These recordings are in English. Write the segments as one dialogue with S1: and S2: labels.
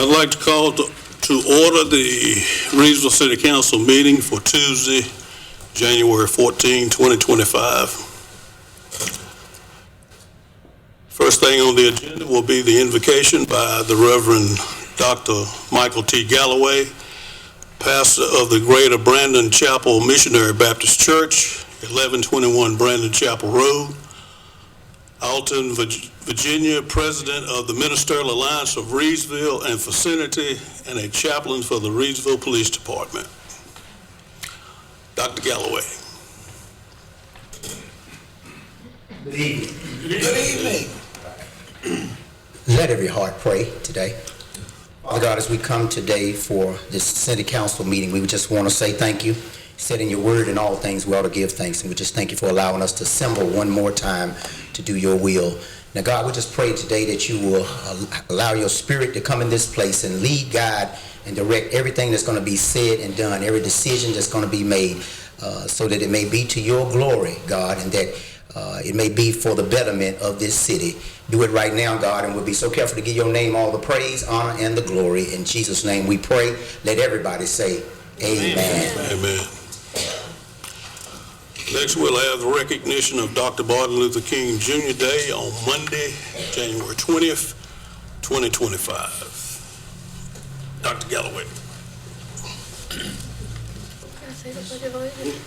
S1: I'd like to call to order the Reidsville City Council meeting for Tuesday, January 14, 2025. First thing on the agenda will be the invocation by the Reverend Dr. Michael T. Galloway, pastor of the Greater Brandon Chapel Missionary Baptist Church, 1121 Brandon Chapel Road, Alton, Virginia, president of the Ministerial Alliance of Reidsville and Vicinity, and a chaplain for the Reidsville Police Department. Dr. Galloway.
S2: Good evening.
S3: Good evening.
S2: Let every heart pray today. Father God, as we come today for this city council meeting, we would just want to say thank you. You said in your word, in all things we ought to give thanks, and we just thank you for allowing us to assemble one more time to do your will. Now God, we just pray today that you will allow your spirit to come in this place and lead, guide, and direct everything that's going to be said and done, every decision that's going to be made, so that it may be to your glory, God, and that it may be for the betterment of this city. Do it right now, God, and we'll be so careful to give your name all the praise, honor, and the glory. In Jesus' name we pray. Let everybody say amen.
S1: Amen. Next, we'll have the recognition of Dr. Martin Luther King Jr. Day on Monday, January 20th, 2025. Dr. Galloway.
S4: Can I say the Pledge of Allegiance?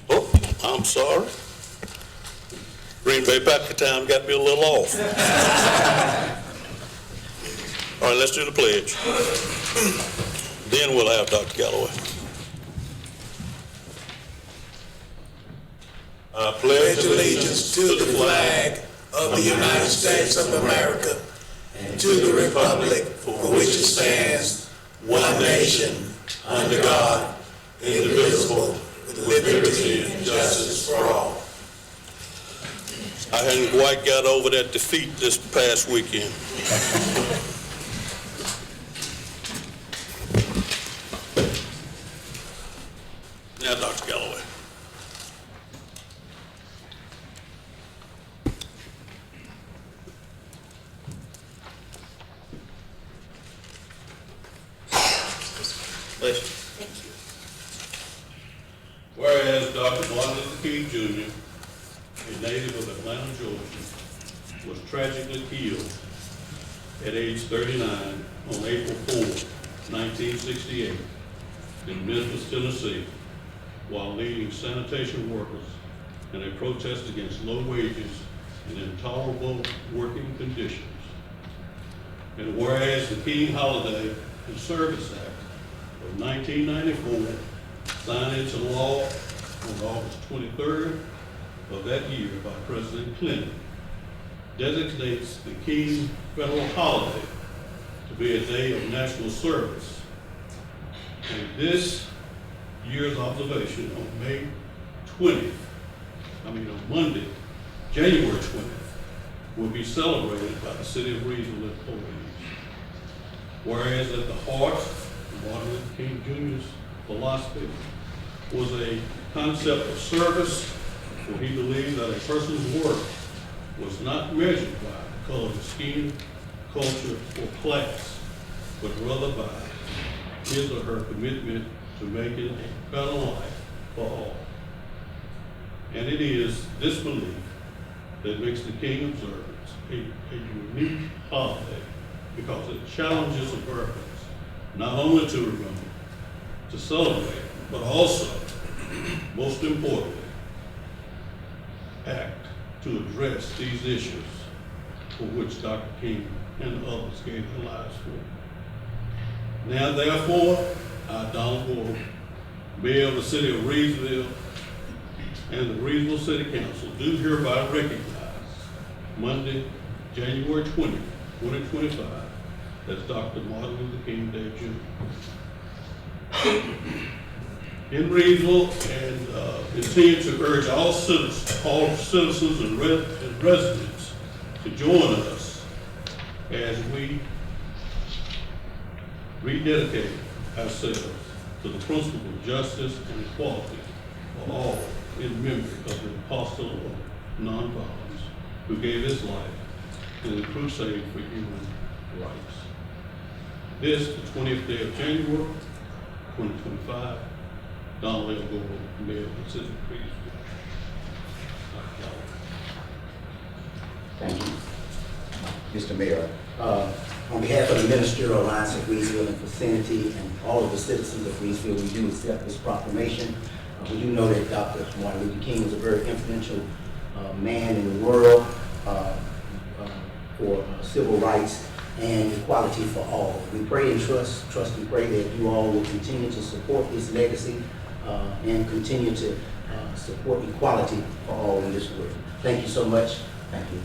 S1: Oh, I'm sorry. Green Bay Packer time got me a little off. All right, let's do the pledge. Then we'll have Dr. Galloway. I
S3: Pledge allegiance to the flag of the United States of America and to the republic for which it stands, one nation, under God, indivisible, with liberty and justice for all.
S1: I hadn't quite got over that defeat this past weekend. Now, Dr. Galloway.
S4: Thank you.
S1: Whereas Dr. Martin Luther King Jr., a native of Atlanta, Georgia, was tragically killed at age 39 on April 4, 1968 in Memphis, Tennessee, while leading sanitation workers in a protest against low wages and intolerable working conditions. And whereas the King Holiday and Service Act of 1994, signed into law on August 23rd of that year by President Clinton, designates the King federal holiday to be a day of national service. And this year's observation on Monday, January 20th, will be celebrated by the City of Reidsville employees. Whereas at the heart of Martin Luther King Jr.'s philosophy was a concept of service, where he believed that a person's worth was not measured by the color of skin, culture, or class, but rather by his or her commitment to making a better life for all. And it is this belief that makes the King observance a unique holiday, because it challenges Americans not only to remember, to celebrate, but also, most importantly, act to address these issues for which Dr. King and others gave their lives for. Now, therefore, I, Donald Moore, Mayor of the City of Reidsville, and the Reidsville City Council do hereby recognize Monday, January 20, 2025, as Dr. Martin Luther King Day Jr. In Reidsville, and continue to urge all citizens and residents to join us as we rededicate ourselves to the principle of justice and equality for all in memory of the apostle of nonviolence who gave his life in the crusade for human rights. This, the 20th day of January, 2025. Donald L. Gore, Mayor of the City of Reidsville.
S2: Thank you, Mr. Mayor. On behalf of the Ministerial Alliance of Reidsville and Vicinity and all of the citizens of Reidsville, we do accept this proclamation. We do know that Dr. Martin Luther King was a very influential man in the world for civil rights and equality for all. We pray and trust and pray that you all will continue to support this legacy and continue to support equality for all in this world. Thank you so much. Thank you.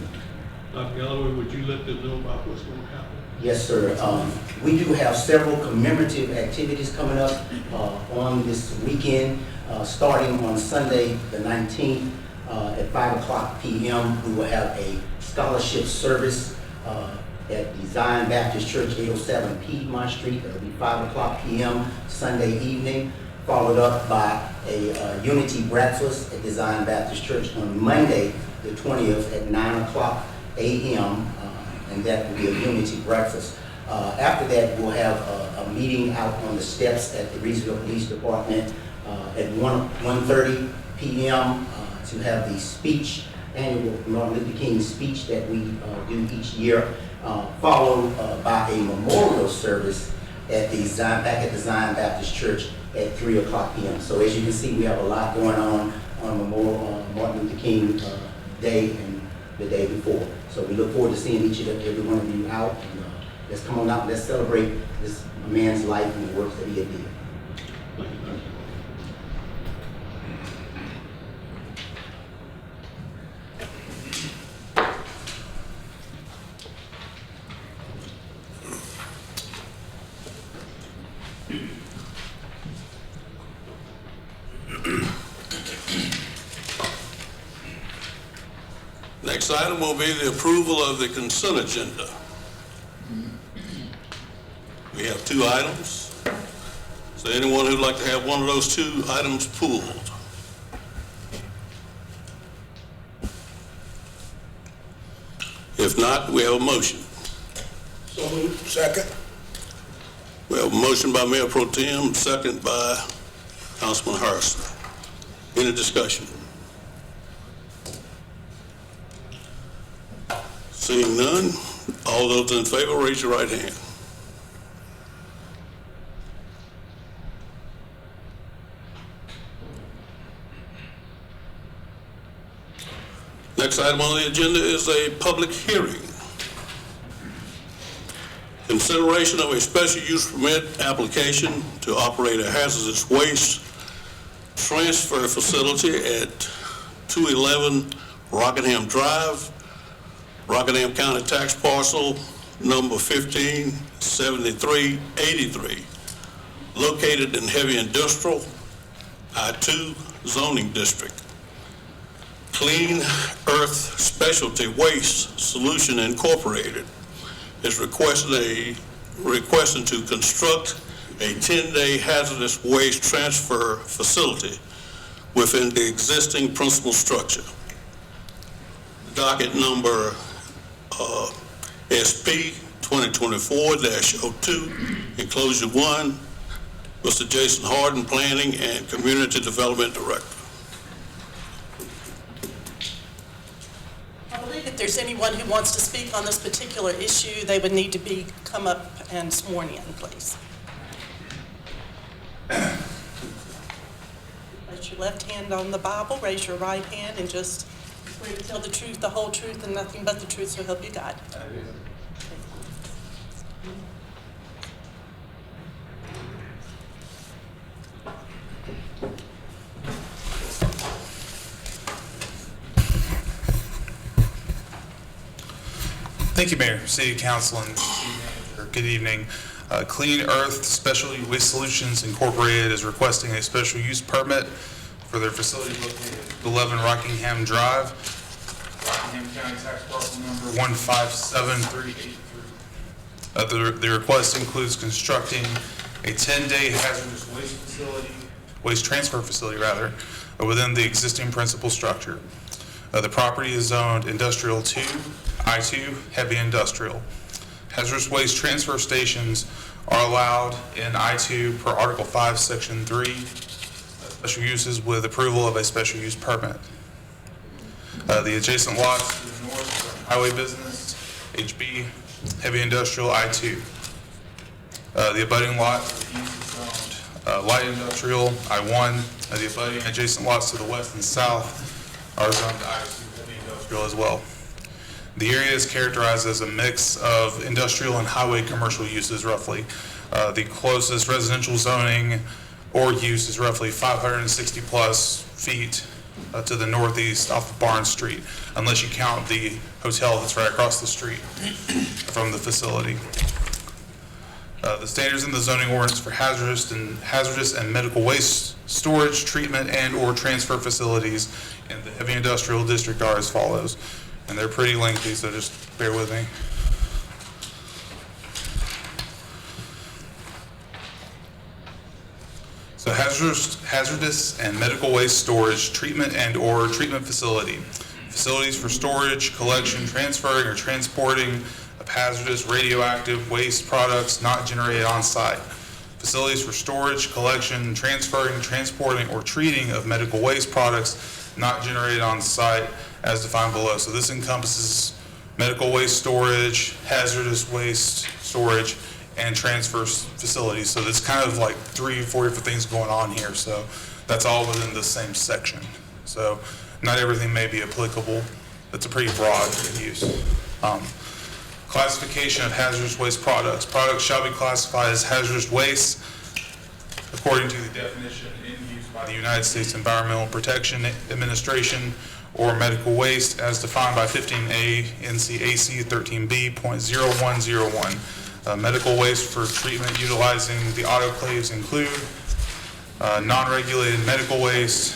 S1: Dr. Galloway, would you let them know about what's going to happen?
S2: Yes, sir. We do have several commemorative activities coming up on this weekend, starting on Sunday, the 19th, at 5 o'clock p.m. We will have a scholarship service at the Zion Baptist Church, 807 Piedmont Street. That'll be 5 o'clock p.m. Sunday evening, followed up by a unity breakfast at the Zion Baptist Church on Monday, the 20th, at 9 o'clock a.m., and that will be a unity breakfast. After that, we'll have a meeting out on the steps at the Reidsville Police Department at 1:30 p.m. To have the speech, annual Martin Luther King speech that we do each year, followed by a memorial service at the Zion Baptist Church at 3 o'clock p.m. So as you can see, we have a lot going on Memorial Martin Luther King Day and the day before. So we look forward to seeing each and every one of you out. And, let's come on out and let's celebrate this man's life and the works that he had did.
S1: Thank you, Dr.
S3: Next item will be the approval of the consent agenda. We have 2 items. Is there anyone who'd like to have one of those 2 items pulled? If not, we have a motion.
S5: So moved. Second.
S3: We have a motion by Mayor Pro Tem, second by Councilman Harrison. Any discussion? Seeing none, all those in favor, raise your right hand. Next item on the agenda is a public hearing. Consideration of a special use permit application to operate a hazardous waste transfer facility at 211 Rockingham Drive, Rockingham County Tax Parcel number 157383, located in heavy industrial I-2 zoning district. Clean Earth Specialty Waste Solution Incorporated is requesting to construct a 10-day hazardous waste transfer facility within the existing principal structure. Docket number SP 2024-02, Enclosure 1, Mr. Jason Harden, Planning and Community Development Director.
S6: I believe if there's anyone who wants to speak on this particular issue, they would need to come up and sworn in, please. Place your left hand on the Bible, raise your right hand, and just swear to tell the truth, the whole truth, and nothing but the truth, so help you God.
S7: Thank you, Mayor, City Council, and City Manager. Good evening. Clean Earth Specialty Waste Solutions Incorporated is requesting a special use permit for their facility located at 11 Rockingham Drive, Rockingham County Tax Parcel number 157383. The request includes constructing a 10-day hazardous waste transfer facility, within the existing principal structure. The property is zoned Industrial 2, I-2, Heavy Industrial. Hazardous waste transfer stations are allowed in I-2 per Article 5, Section 3, special uses with approval of a special use permit. The adjacent lots to the north are highway business, HB, heavy industrial, I-2. The abutting lot to the east is zoned light industrial, I-1. The abutting adjacent lots to the west and south are zoned I-2 heavy industrial as well. The area is characterized as a mix of industrial and highway commercial uses roughly. The closest residential zoning or use is roughly 560 plus feet to the northeast off of Barnes Street, unless you count the hotel that's right across the street from the facility. The standards in the zoning ordinance for hazardous and medical waste storage, treatment, and/or transfer facilities in the heavy industrial district are as follows, and they're pretty lengthy, so just bear with me. So hazardous and medical waste storage, treatment and/or treatment facility. Facilities for storage, collection, transferring, or transporting of hazardous radioactive waste products not generated on site. Facilities for storage, collection, transferring, transporting, or treating of medical waste products not generated on site as defined below. So this encompasses medical waste storage, hazardous waste storage, and transfer facilities. So there's kind of like 3 or 4 different things going on here. So that's all within the same section. So not everything may be applicable. It's a pretty broad use. Classification of hazardous waste products. Products shall be classified as hazardous waste according to the definition in use by the United States Environmental Protection Administration, or medical waste as defined by 15A NCAC 13B.0101. Medical waste for treatment utilizing the autoclaves include non-regulated medical waste,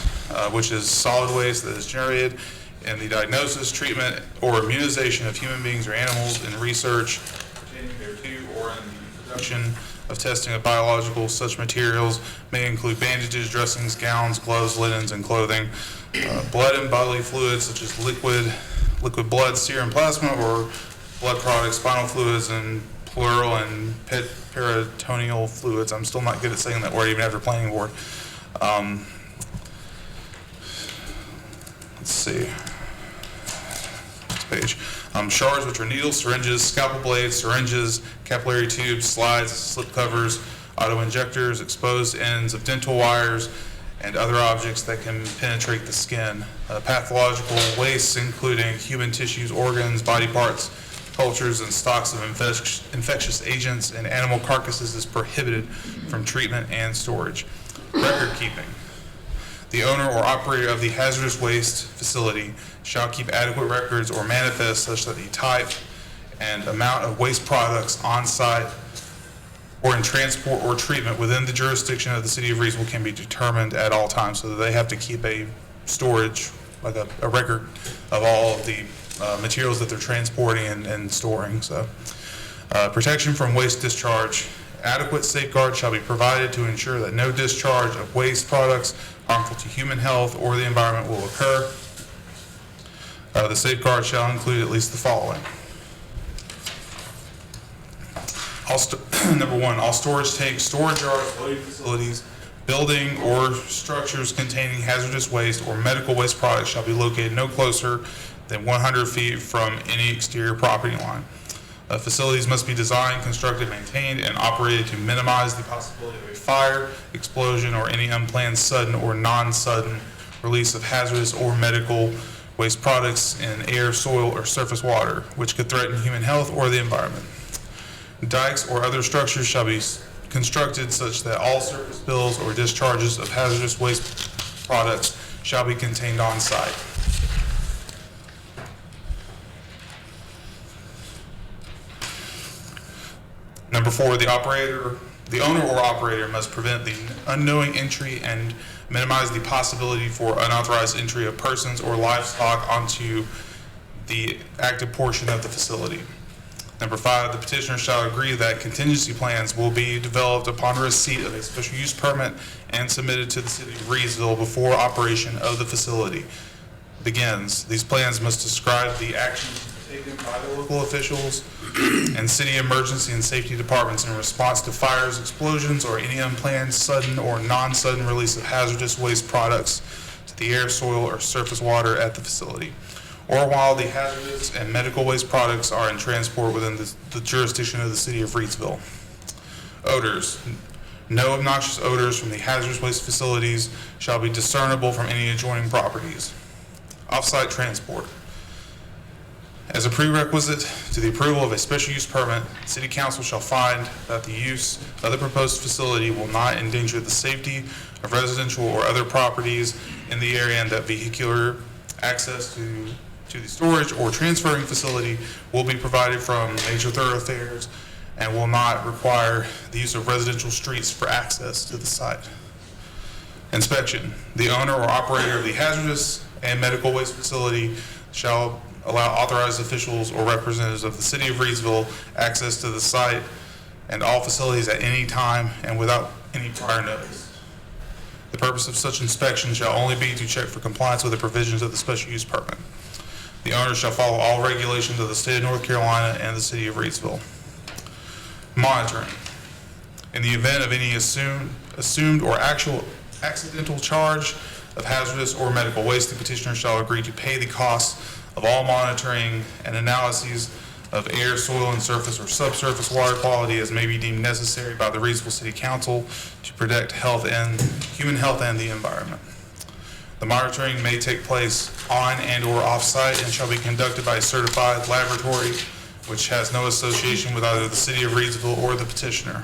S7: which is solid waste that is generated in the diagnosis, treatment, or immunization of human beings or animals in research pertaining thereto, or in the production of testing of biological. Such materials may include bandages, dressings, gowns, gloves, linens, and clothing. Blood and bodily fluids such as liquid blood, serum, plasma, or blood products, spinal fluids, and pleural and peritoneal fluids. I'm still not good at saying that word even after planning board. Let's see. Next page. Shards, which are needles, syringes, scalpel blades, syringes, capillary tubes, slides, slip covers, auto injectors, exposed ends of dental wires, and other objects that can penetrate the skin. Pathological wastes, including human tissues, organs, body parts, cultures, and stocks of infectious agents and animal carcasses is prohibited from treatment and storage. Record keeping. The owner or operator of the hazardous waste facility shall keep adequate records or manifests such that the type and amount of waste products on site or in transport or treatment within the jurisdiction of the city of Reidsville can be determined at all times. So that they have to keep a storage, like a record of all of the materials that they're transporting and storing. So protection from waste discharge. Adequate safeguards shall be provided to ensure that no discharge of waste products harmful to human health or the environment will occur. The safeguard shall include at least the following. Number 1, all storage tanks, storage yards, loading facilities, building or structures containing hazardous waste or medical waste products shall be located no closer than 100 feet from any exterior property line. Facilities must be designed, constructed, maintained, and operated to minimize the possibility of a fire, explosion, or any unplanned sudden or non-sudden release of hazardous or medical waste products in air, soil, or surface water, which could threaten human health or the environment. Dikes or other structures shall be constructed such that all surface spills or discharges of hazardous waste products shall be contained on site. Number 4, the owner or operator must prevent the unknowing entry and minimize the possibility for unauthorized entry of persons or livestock onto the active portion of the facility. Number 5, the petitioner shall agree that contingency plans will be developed upon receipt of a special use permit and submitted to the city of Reidsville before operation of the facility begins. These plans must describe the actions taken by the local officials and city emergency and safety departments in response to fires, explosions, or any unplanned, sudden, or non-sudden release of hazardous waste products to the air, soil, or surface water at the facility, or while the hazardous and medical waste products are in transport within the jurisdiction of the city of Reidsville. Odors. No obnoxious odors from the hazardous waste facilities shall be discernible from any adjoining properties. Off-site transport. As a prerequisite to the approval of a special use permit, City Council shall find that the use of the proposed facility will not endanger the safety of residential or other properties in the area, and that vehicular access to the storage or transferring facility will be provided from major thoroughfares and will not require the use of residential streets for access to the site. Inspection. The owner or operator of the hazardous and medical waste facility shall allow authorized officials or representatives of the city of Reidsville access to the site and all facilities at any time and without any prior notice. The purpose of such inspection shall only be to check for compliance with the provisions of the special use permit. The owner shall follow all regulations of the state of North Carolina and the city of Reidsville. Monitoring. In the event of any assumed or actual accidental charge of hazardous or medical waste, the petitioner shall agree to pay the cost of all monitoring and analyses of air, soil, and surface or subsurface water quality as may be deemed necessary by the Reidsville City Council to protect human health and the environment. The monitoring may take place on and or off-site and shall be conducted by a certified laboratory which has no association with either the city of Reidsville or the petitioner.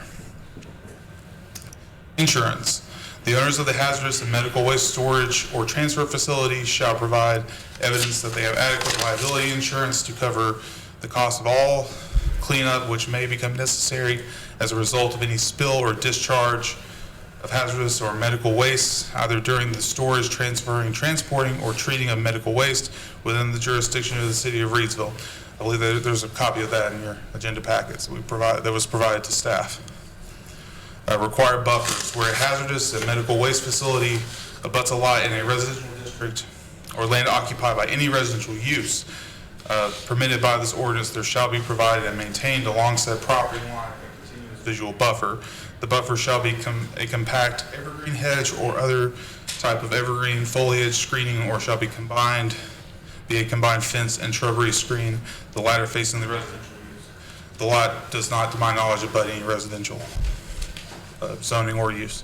S7: Insurance. The owners of the hazardous and medical waste storage or transfer facilities shall provide evidence that they have adequate liability insurance to cover the cost of all cleanup which may become necessary as a result of any spill or discharge of hazardous or medical waste, either during the storage, transferring, transporting, or treating of medical waste within the jurisdiction of the city of Reidsville. I believe that there's a copy of that in your agenda packets that was provided to staff. Required buffers. Where a hazardous and medical waste facility abuts a lot in a residential district or land occupied by any residential use permitted by this ordinance, there shall be provided and maintained alongside property line a continuous visual buffer. The buffer shall be a compact evergreen hedge or other type of evergreen foliage screening, or shall be a combined fence and shrubbery screen, the latter facing the residential use. The lot does not, to my knowledge, abut any residential zoning or use.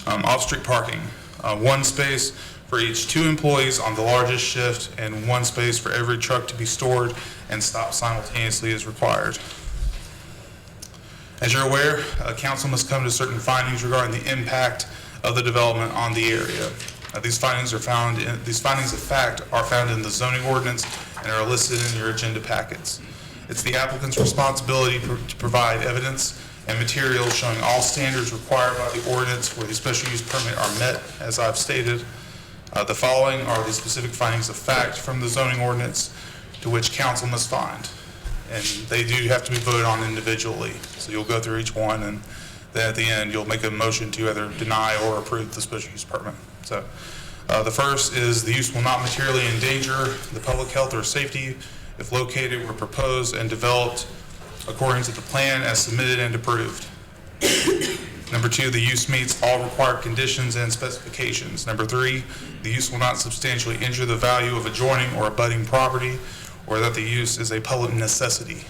S7: Off-street parking. One space for each 2 employees on the largest shift, and 1 space for every truck to be stored and stopped simultaneously is required. As you're aware, council must come to certain findings regarding the impact of the development on the area. These findings of fact are found in the zoning ordinance and are listed in your agenda packets. It's the applicant's responsibility to provide evidence and materials showing all standards required by the ordinance for the special use permit are met, as I've stated. The following are the specific findings of fact from the zoning ordinance to which council must find. And they do have to be voted on individually. So you'll go through each one, and then at the end, you'll make a motion to either deny or approve the special use permit. So the first is the use will not materially endanger the public health or safety if located or proposed and developed according to the plan as submitted and approved. Number 2, the use meets all required conditions and specifications. Number 3, the use will not substantially injure the value of adjoining or abutting property, or that the use is a public necessity.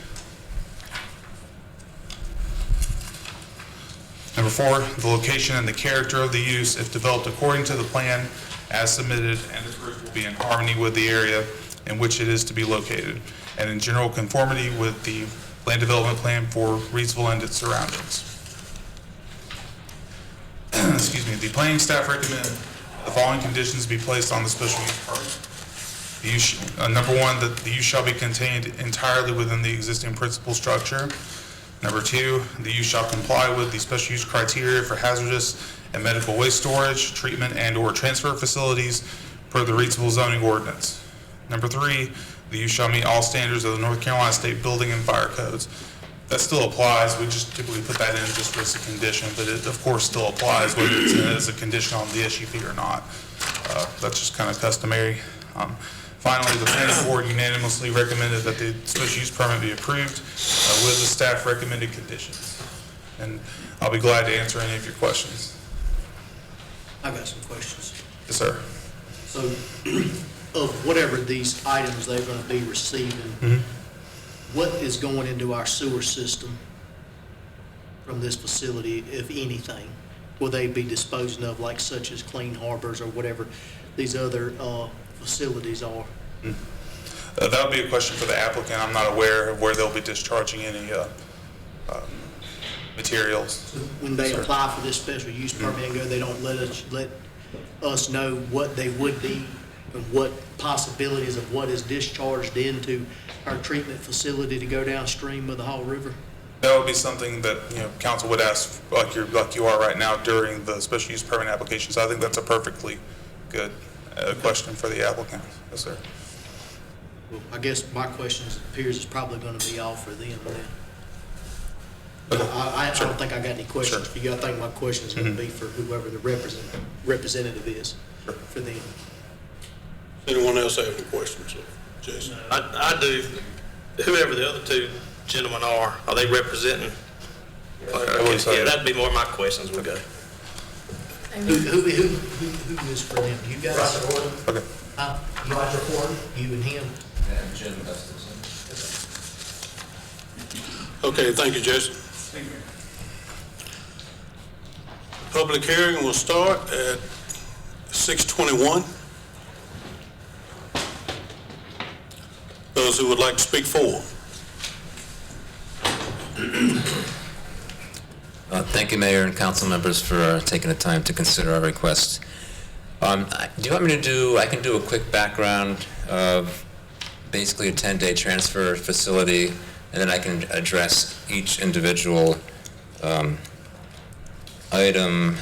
S7: Number 4, the location and the character of the use, if developed according to the plan as submitted and approved, will be in harmony with the area in which it is to be located, and in general conformity with the land development plan for Reidsville and its surroundings. Excuse me. The planning staff recommend the following conditions be placed on the special use permit. Number 1, that the use shall be contained entirely within the existing principal structure. Number 2, the use shall comply with the special use criteria for hazardous and medical waste storage, treatment, and or transfer facilities per the Reidsville zoning ordinance. Number 3, the use shall meet all standards of the North Carolina State Building and Fire Codes. That still applies. We just typically put that in just as a condition, but it of course still applies whether it's as a condition on the SUP or not. That's just kind of customary. Finally, the planning board unanimously recommended that the special use permit be approved with the staff recommended conditions. And I'll be glad to answer any of your questions.
S8: I got some questions.
S7: Yes, sir.
S8: So, of whatever these items they're gonna be receiving, what is going into our sewer system from this facility, if anything? Will they be disposed of, like such as Clean Harbors or whatever these other facilities are?
S7: That would be a question for the applicant. I'm not aware of where they'll be discharging any materials.
S8: So when they
S7: Sir.
S8: apply for this special use permit and go, they don't let us know what they would be and what possibilities of what is discharged into our treatment facility to go downstream of the Hall River?
S7: That would be something that, council would ask, like you are right now during the special use permit application. So I think that's a perfectly good question for the applicant. Yes, sir.
S8: Well, I guess my question appears is probably gonna be all for them then. I don't think I got any questions for you. I think my question is gonna be for whoever the representative is for them.
S5: Anyone else have any questions? Jason?
S3: I do. Whoever the other two gentlemen are they representing? Yeah, that'd be more my questions would go.
S8: Who is for them? You guys?
S7: Roger Gordon. Okay.
S8: Roger Gordon, you and him?
S9: And Jim Gustafson.
S5: Okay, thank you, Jason.
S7: Thank you.
S5: Public hearing will start at 6:21. Those who would like to speak for.
S9: Thank you, Mayor and council members, for taking the time to consider our request. Do you want me to do, I can do a quick background of basically a 10-day transfer facility, and then I can address each individual item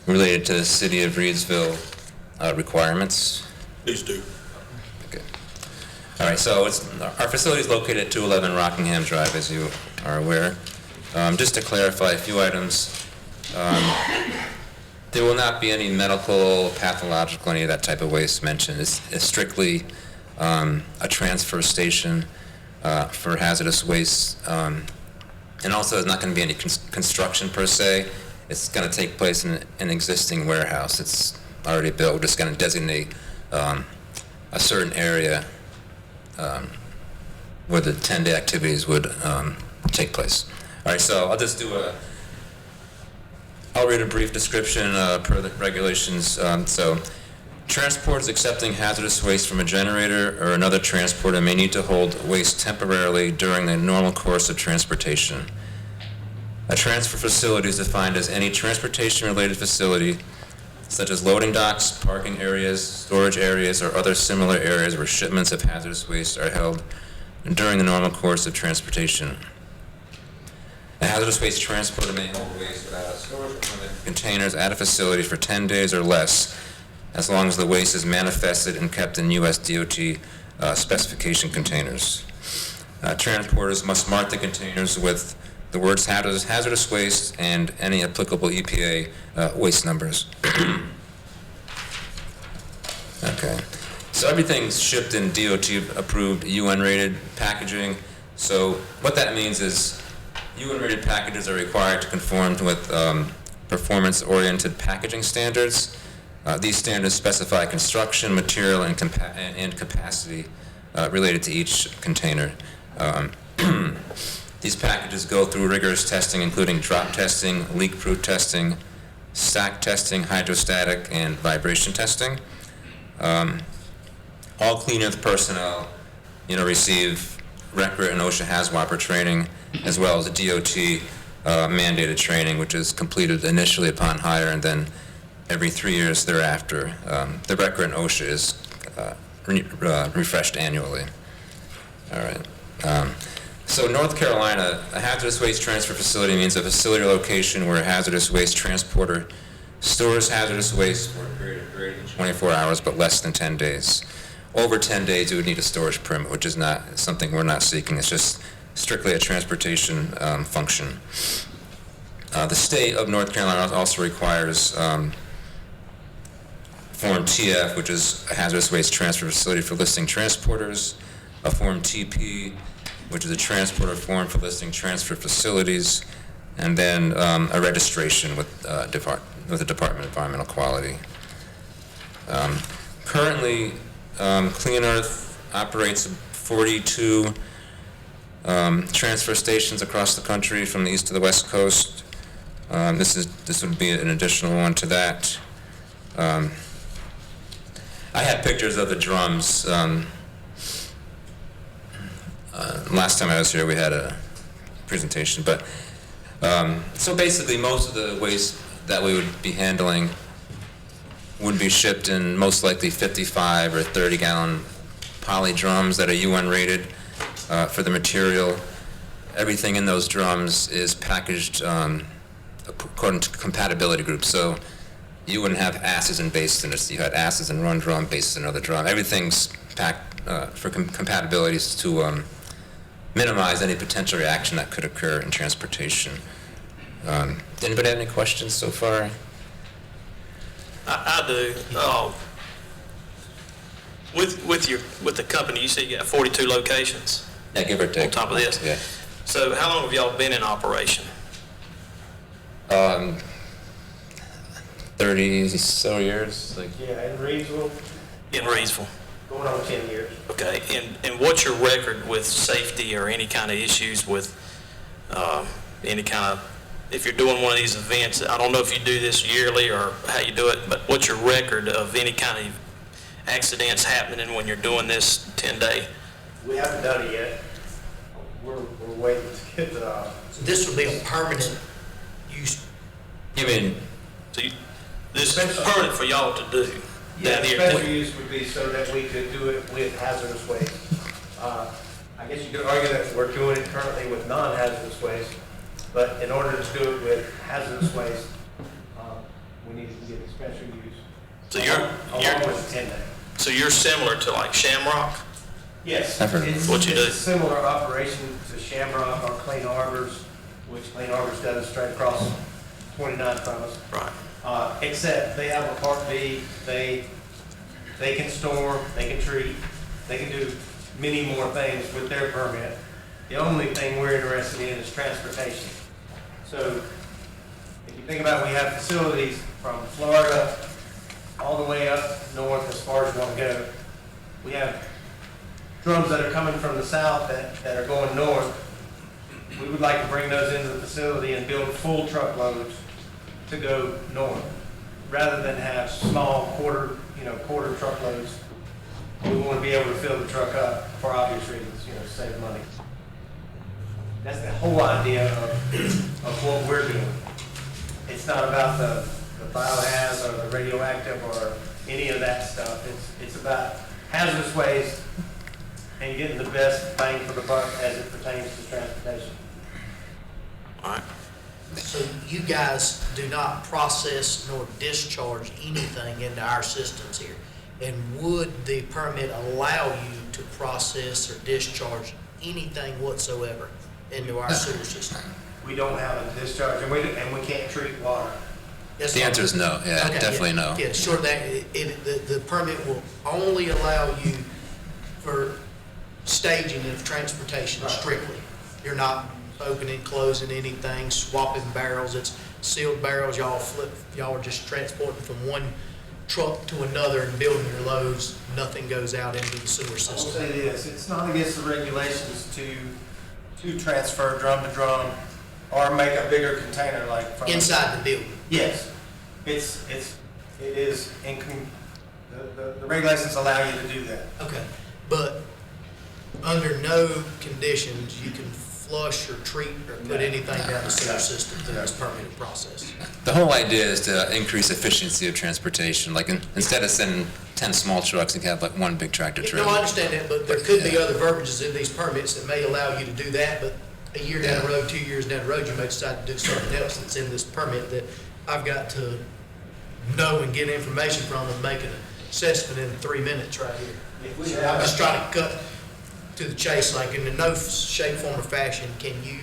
S9: related to the city of Reidsville requirements.
S5: Please do.
S9: Okay. All right, so our facility is located at 211 Rockingham Drive, as you are aware. Just to clarify a few items, there will not be any medical, pathological, any of that type of waste mentioned. It's strictly a transfer station for hazardous waste, and also there's not going to be any construction per se. It's going to take place in an existing warehouse. It's already built. We're just going to designate a certain area where the 10-day activities would take place. All right, so I'll just do I'll read a brief description per the regulations. So, transporters accepting hazardous waste from a generator or another transporter may need to hold waste temporarily during the normal course of transportation. A transfer facility is defined as any transportation-related facility, such as loading docks, parking areas, storage areas, or other similar areas where shipments of hazardous waste are held during the normal course of transportation. A hazardous waste transporter may hold waste without storage containers at a facility for 10 days or less, as long as the waste is manifested and kept in U.S. DOT specification containers. Transporters must mark the containers with the words hazardous waste and any applicable EPA waste numbers. Okay, so everything's shipped in DOT-approved, UN-rated packaging. So what that means is UN-rated packages are required to conform with performance-oriented packaging standards. These standards specify construction, material, and capacity related to each container. These packages go through rigorous testing, including drop testing, leak-proof testing, stack testing, hydrostatic, and vibration testing. All Clean Earth personnel, receive RCRA and OSHA HAZWOPER training, as well as the DOT mandated training, which is completed initially upon hire and then every 3 years thereafter. The RCRA and OSHA is refreshed annually. All right. So North Carolina, a hazardous waste transfer facility means a facility location where a hazardous waste transporter stores hazardous waste for a period of greater than 24 hours but less than 10 days. Over 10 days, you would need a storage permit, which is not something we're not seeking. It's just strictly a transportation function. The state of North Carolina also requires Form TF, which is a hazardous waste transfer facility for listing transporters, a Form TP, which is a transporter form for listing transfer facilities, and then a registration with the Department of Environmental Quality. Currently, Clean Earth operates 42 transfer stations across the country from the east to the west coast. This would be an additional one to that. I had pictures of the drums. Last time I was here, we had a presentation, but so basically most of the waste that we would be handling would be shipped in most likely 55 or 30-gallon poly drums that are UN rated for the material. Everything in those drums is packaged according to compatibility groups. So you wouldn't have acids and bases in it. So you had acids in one drum, bases in another drum. Everything's packed for compatibilities to minimize any potential reaction that could occur in transportation. Did anybody have any questions so far?
S3: I do. With the company, you said you got 42 locations
S9: Yeah, give or take.
S3: on top of this.
S9: Yeah.
S3: So how long have y'all been in operation?
S9: 30 so years. Like,
S10: Yeah, in Reidsville,
S3: In Reidsville?
S10: going on 10 years.
S3: Okay, and what's your record with safety or any kind of issues with any kind of, if you're doing one of these events, I don't know if you do this yearly or how you do it, but what's your record of any kind of accidents happening when you're doing this 10-day?
S10: We haven't done it yet. We're waiting to get the,
S8: So this would be a permanent use.
S9: you mean,
S3: So this is permanent for y'all to do down here?
S10: special use would be so that we could do it with hazardous waste. I guess you could argue that we're doing it currently with non-hazardous waste, but in order to do it with hazardous waste, we need to get a special use.
S3: So
S10: Along with the 10-day.
S3: So you're similar to like Shamrock?
S10: Yes.
S9: I've heard.
S10: It's
S3: What you do?
S10: a similar operation to Shamrock or Clean Harbors, which Clean Harbors does straight across 29 from us.
S3: Right.
S10: Except they have a Part B, they can store, they can treat, they can do many more things with their permit. The only thing we're interested in is transportation. So if you think about it, we have facilities from Florida all the way up north as far as you want to go. We have drums that are coming from the south that are going north. We would like to bring those into the facility and build full truckloads to go north, rather than have small quarter truckloads. We want to be able to fill the truck up for obvious reasons, save money. That's the whole idea of what we're doing. It's not about the biohaz or the radioactive or any of that stuff. It's about hazardous waste and getting the best bang for the buck as it pertains to transportation.
S3: All right.
S8: So you guys do not process nor discharge anything into our systems here. And would the permit allow you to process or discharge anything whatsoever into our sewer system?
S10: We don't have a discharge, and we can't treat water.
S8: Yes,
S9: the answer is no. Yeah,
S8: Okay,
S9: definitely
S8: yeah,
S9: no.
S8: Yeah, sure, the permit will only allow you for staging of transportation
S10: Right.
S8: strictly. You're not opening, closing anything, swapping barrels. It's sealed barrels. Y'all are just transporting from one truck to another and building your loads. Nothing goes out into the sewer
S10: I will
S8: system.
S10: say this, it's not against the regulations to transfer drum to drum or make a bigger container like from.
S8: Inside the building.
S10: Yes, it is, the regulations allow you to do that.
S8: Okay, but under no conditions you can flush or treat or put anything down the sewer system through this permitted process.
S9: The whole idea is to increase efficiency of transportation. Like instead of sending 10 small trucks, you can have like one big tractor
S8: No,
S9: trailer.
S8: I understand that, but there could be other verbiages in these permits that may allow you to do that, but a year down the road, 2 years down the road, you may decide to do something else that's in this permit that I've got to know and get information from and make an assessment in 3 minutes right here. So I'm just trying to cut to the chase, like in no shape, form, or fashion can you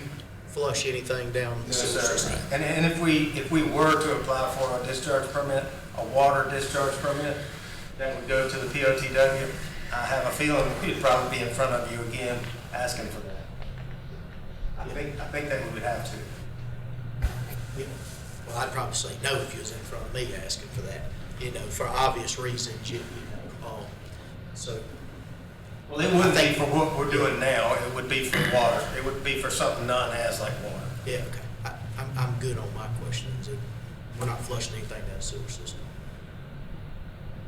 S8: flush anything down the sewer system.
S10: And if we were to apply for a discharge permit, a water discharge permit that would go to the POTW, I have a feeling we'd probably be in front of you again asking for that. I think that we would have to.
S8: Yeah. Well, I'd probably say no if you was in front of me asking for that, for obvious reasons, so.
S10: Well, it wouldn't be for what we're doing now, it would be for water. It would be for something non-haz like water.
S8: Yeah, okay. I'm good on my questions. We're not flushing anything down the sewer system.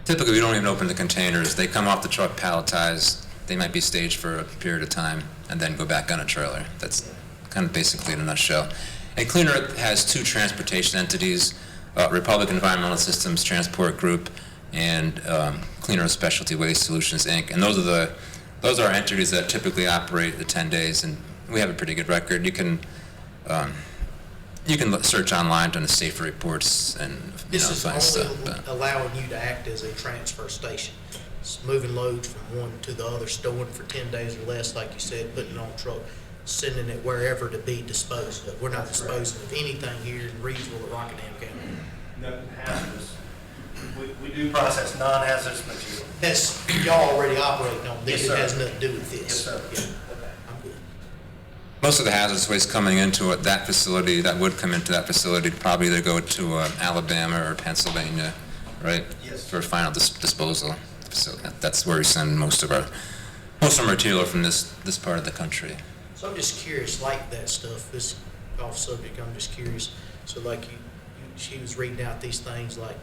S9: Typically, we don't even open the containers. They come off the truck palletized. They might be staged for a period of time and then go back on a trailer. That's kind of basically in a nutshell. And Clean Earth has two transportation entities, Republic Environmental Systems Transport Group and Clean Earth Specialty Waste Solutions, Inc. And those are entities that typically operate the 10 days, and we have a pretty good record. You can search online on the safety reports and
S8: This is
S9: find
S8: only
S9: stuff.
S8: allowing you to act as a transfer station. It's moving loads from one to the other, storing for 10 days or less, like you said, putting it on a truck, sending it wherever to be disposed of. We're not disposing of anything here in Reidsville or Rockingham County.
S10: Nothing hazardous. We do process non-hazardous material.
S8: That's, y'all already operating on this.
S10: Yes, sir.
S8: It has nothing to do with this.
S10: Yes, sir.
S8: Yeah, okay, I'm good.
S9: Most of the hazardous waste coming into that facility, that would come into that facility, probably either go to Alabama or Pennsylvania, right?
S10: Yes.
S9: For final disposal. So that's where we send most of our material from this part of the country.
S8: So I'm just curious, like that stuff, this off subject, I'm just curious. So like she was reading out these things like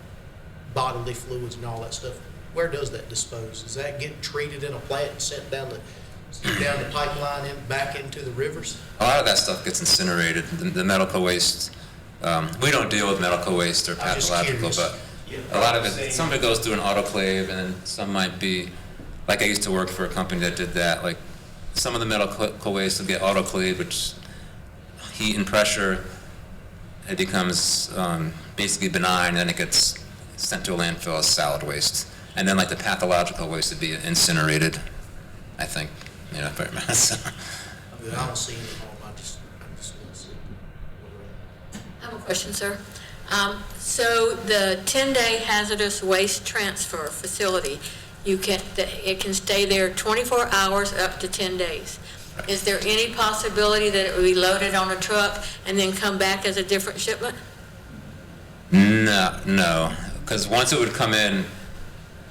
S8: bodily fluids and all that stuff. Where does that dispose? Does that get treated in a plant and sent down the pipeline and back into the rivers?
S9: A lot of that stuff gets incinerated. The medical waste, we don't deal with medical waste or
S8: I'm just
S9: pathological,
S8: curious.
S9: but a lot of it, some of it goes through an autoclave, and some might be, like I used to work for a company that did that, like some of the medical waste will get autoclaved, which heat and pressure, it becomes basically benign, and then it gets sent to a landfill as solid waste. And then like the pathological waste would be incinerated, I think, if I remember. So.
S8: I don't see any harm, I just want to see.
S4: I have a question, sir. So the 10-day hazardous waste transfer facility, it can stay there 24 hours up to 10 days. Is there any possibility that it would be loaded on a truck and then come back as a different shipment?
S9: No, because once it would come in,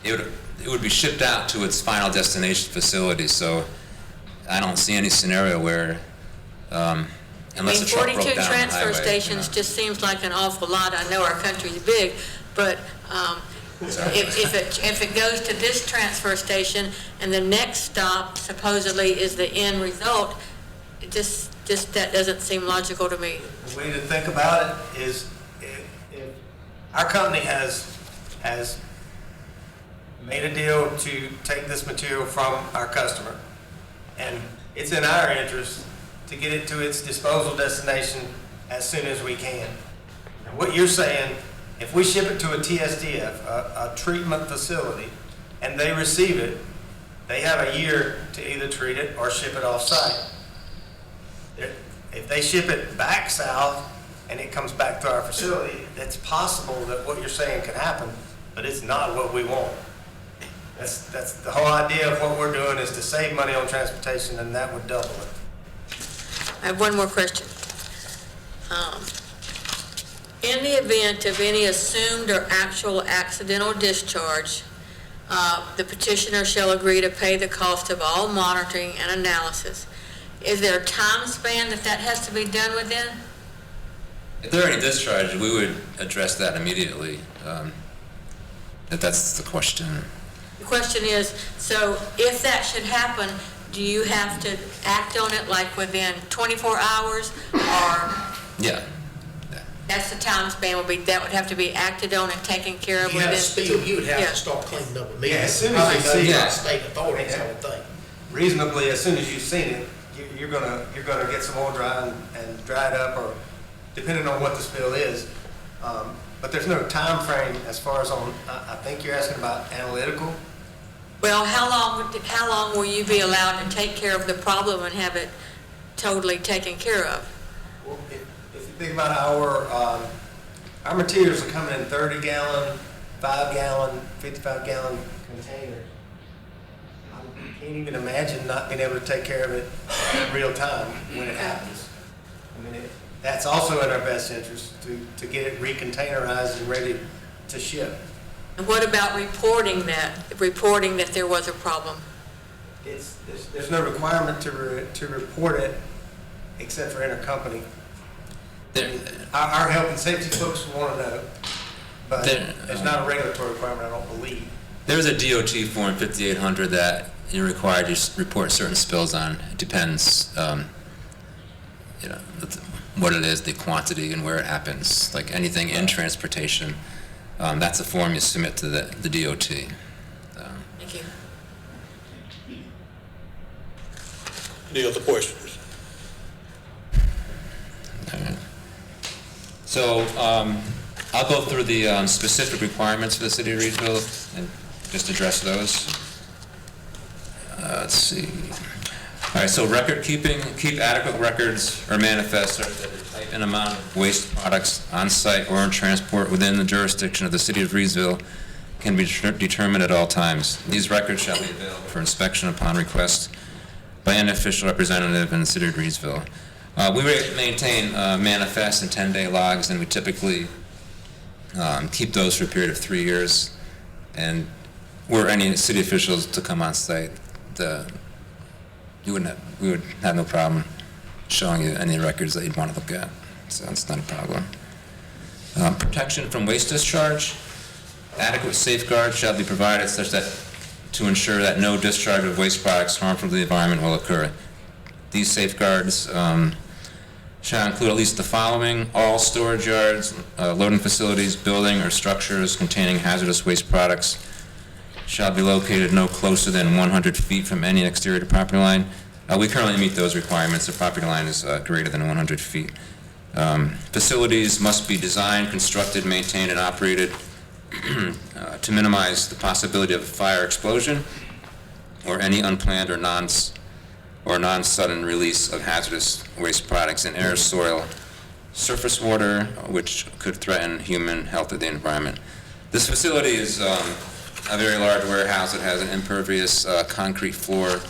S9: it would be shipped out to its final destination facility. So I don't see any scenario where, unless a truck broke
S4: 42
S9: down on the
S4: transfer
S9: highway,
S4: stations just seems like an awful lot. I know our country's big, but if it goes to this transfer station and the next stop supposedly is the end result, just that doesn't seem logical to me.
S10: The way to think about it is if our company has made a deal to take this material from our customer, and it's in our interest to get it to its disposal destination as soon as we can. And what you're saying, if we ship it to a TSDF, a treatment facility, and they receive it, they have a year to either treat it or ship it off-site. If they ship it back south and it comes back to our facility, it's possible that what you're saying could happen, but it's not what we want. That's the whole idea of what we're doing, is to save money on transportation, and that would double it.
S4: I have one more question. In the event of any assumed or actual accidental discharge, the petitioner shall agree to pay the cost of all monitoring and analysis. Is there a time span that has to be done within?
S9: If there are any discharge, we would address that immediately. If that's the question.
S4: The question is, so if that should happen, do you have to act on it like within 24 hours, or?
S9: Yeah.
S4: That's the time span that would have to be acted on and taken care of
S8: You have
S4: within.
S8: to spill, you would have
S4: Yeah.
S8: to start cleaning up immediately.
S10: Yeah, as soon as you see
S8: Probably
S10: it.
S8: state authorities, I would think.
S10: Reasonably, as soon as you've seen it, you're gonna get some oil dry and dry it up, or depending on what the spill is. But there's no time frame as far as on, I think you're asking about analytical.
S4: Well, how long will you be allowed to take care of the problem and have it totally taken care of?
S10: Well, if you think about our materials are coming in 30-gallon 5-gallon, 55-gallon container. I can't even imagine not being able to take care of it in real time when it happens. I mean, that's also in our best interest to get it recontainerized and ready to ship.
S4: And what about reporting that there was a problem?
S10: There's no requirement to report it except for intercompany. Our health and safety folks want to know, but it's not a regulatory requirement, I don't believe.
S9: There's a DOT form 5800 that you're required to report certain spills on. It depends, what it is, the quantity, and where it happens. Like anything in transportation, that's a form you submit to the DOT.
S4: Thank you.
S5: Any other questions?
S9: So I'll go through the specific requirements for the city of Reidsville and just address those. Let's see. All right, so record keeping, keep adequate records or manifests of the type and amount of waste products on site or in transport within the jurisdiction of the city of Reidsville can be determined at all times. These records shall be available for inspection upon request by an official representative in the city of Reidsville. We maintain manifests and 10-day logs, and we typically keep those for a period of 3 years. And were any city officials to come on site, we would have no problem showing you any records that you'd want to look at. So that's not a problem. Protection from waste discharge. Adequate safeguards shall be provided such that to ensure that no discharge of waste products harmful to the environment will occur. These safeguards shall include at least the following: all storage yards, loading facilities, building, or structures containing hazardous waste products shall be located no closer than 100 feet from any exterior property line. We currently meet those requirements. The property line is greater than 100 feet. Facilities must be designed, constructed, maintained, and operated to minimize the possibility of a fire explosion or any unplanned or non-sudden release of hazardous waste products in air, soil, surface water, which could threaten human health or the environment. This facility is a very large warehouse. It has an impervious concrete floor,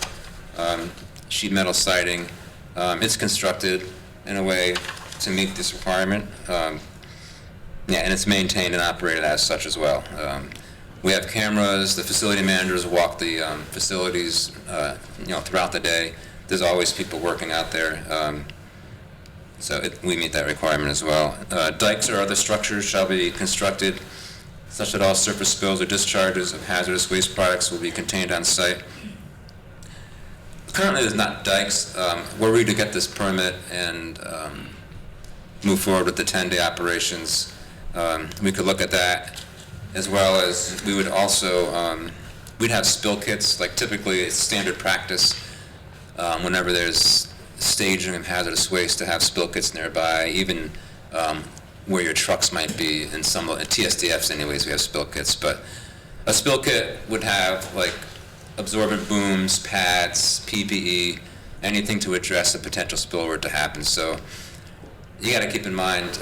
S9: sheet metal siding. It's constructed in a way to meet this requirement. And it's maintained and operated as such as well. We have cameras. The facility managers walk the facilities, throughout the day. There's always people working out there, we meet that requirement as well. Dikes or other structures shall be constructed such that all surface spills or discharges of hazardous waste products will be contained on site. Currently, there's not dikes. Were we to get this permit and move forward with the 10-day operations, we could look at that, as well as we would also, we'd have spill kits. Like typically it's standard practice whenever there's staging of hazardous waste to have spill kits nearby, even where your trucks might be. In some TSDFs anyways, we have spill kits, but a spill kit would have like absorbent booms, pads, PPE, anything to address a potential spill were to happen. So you got to keep in mind,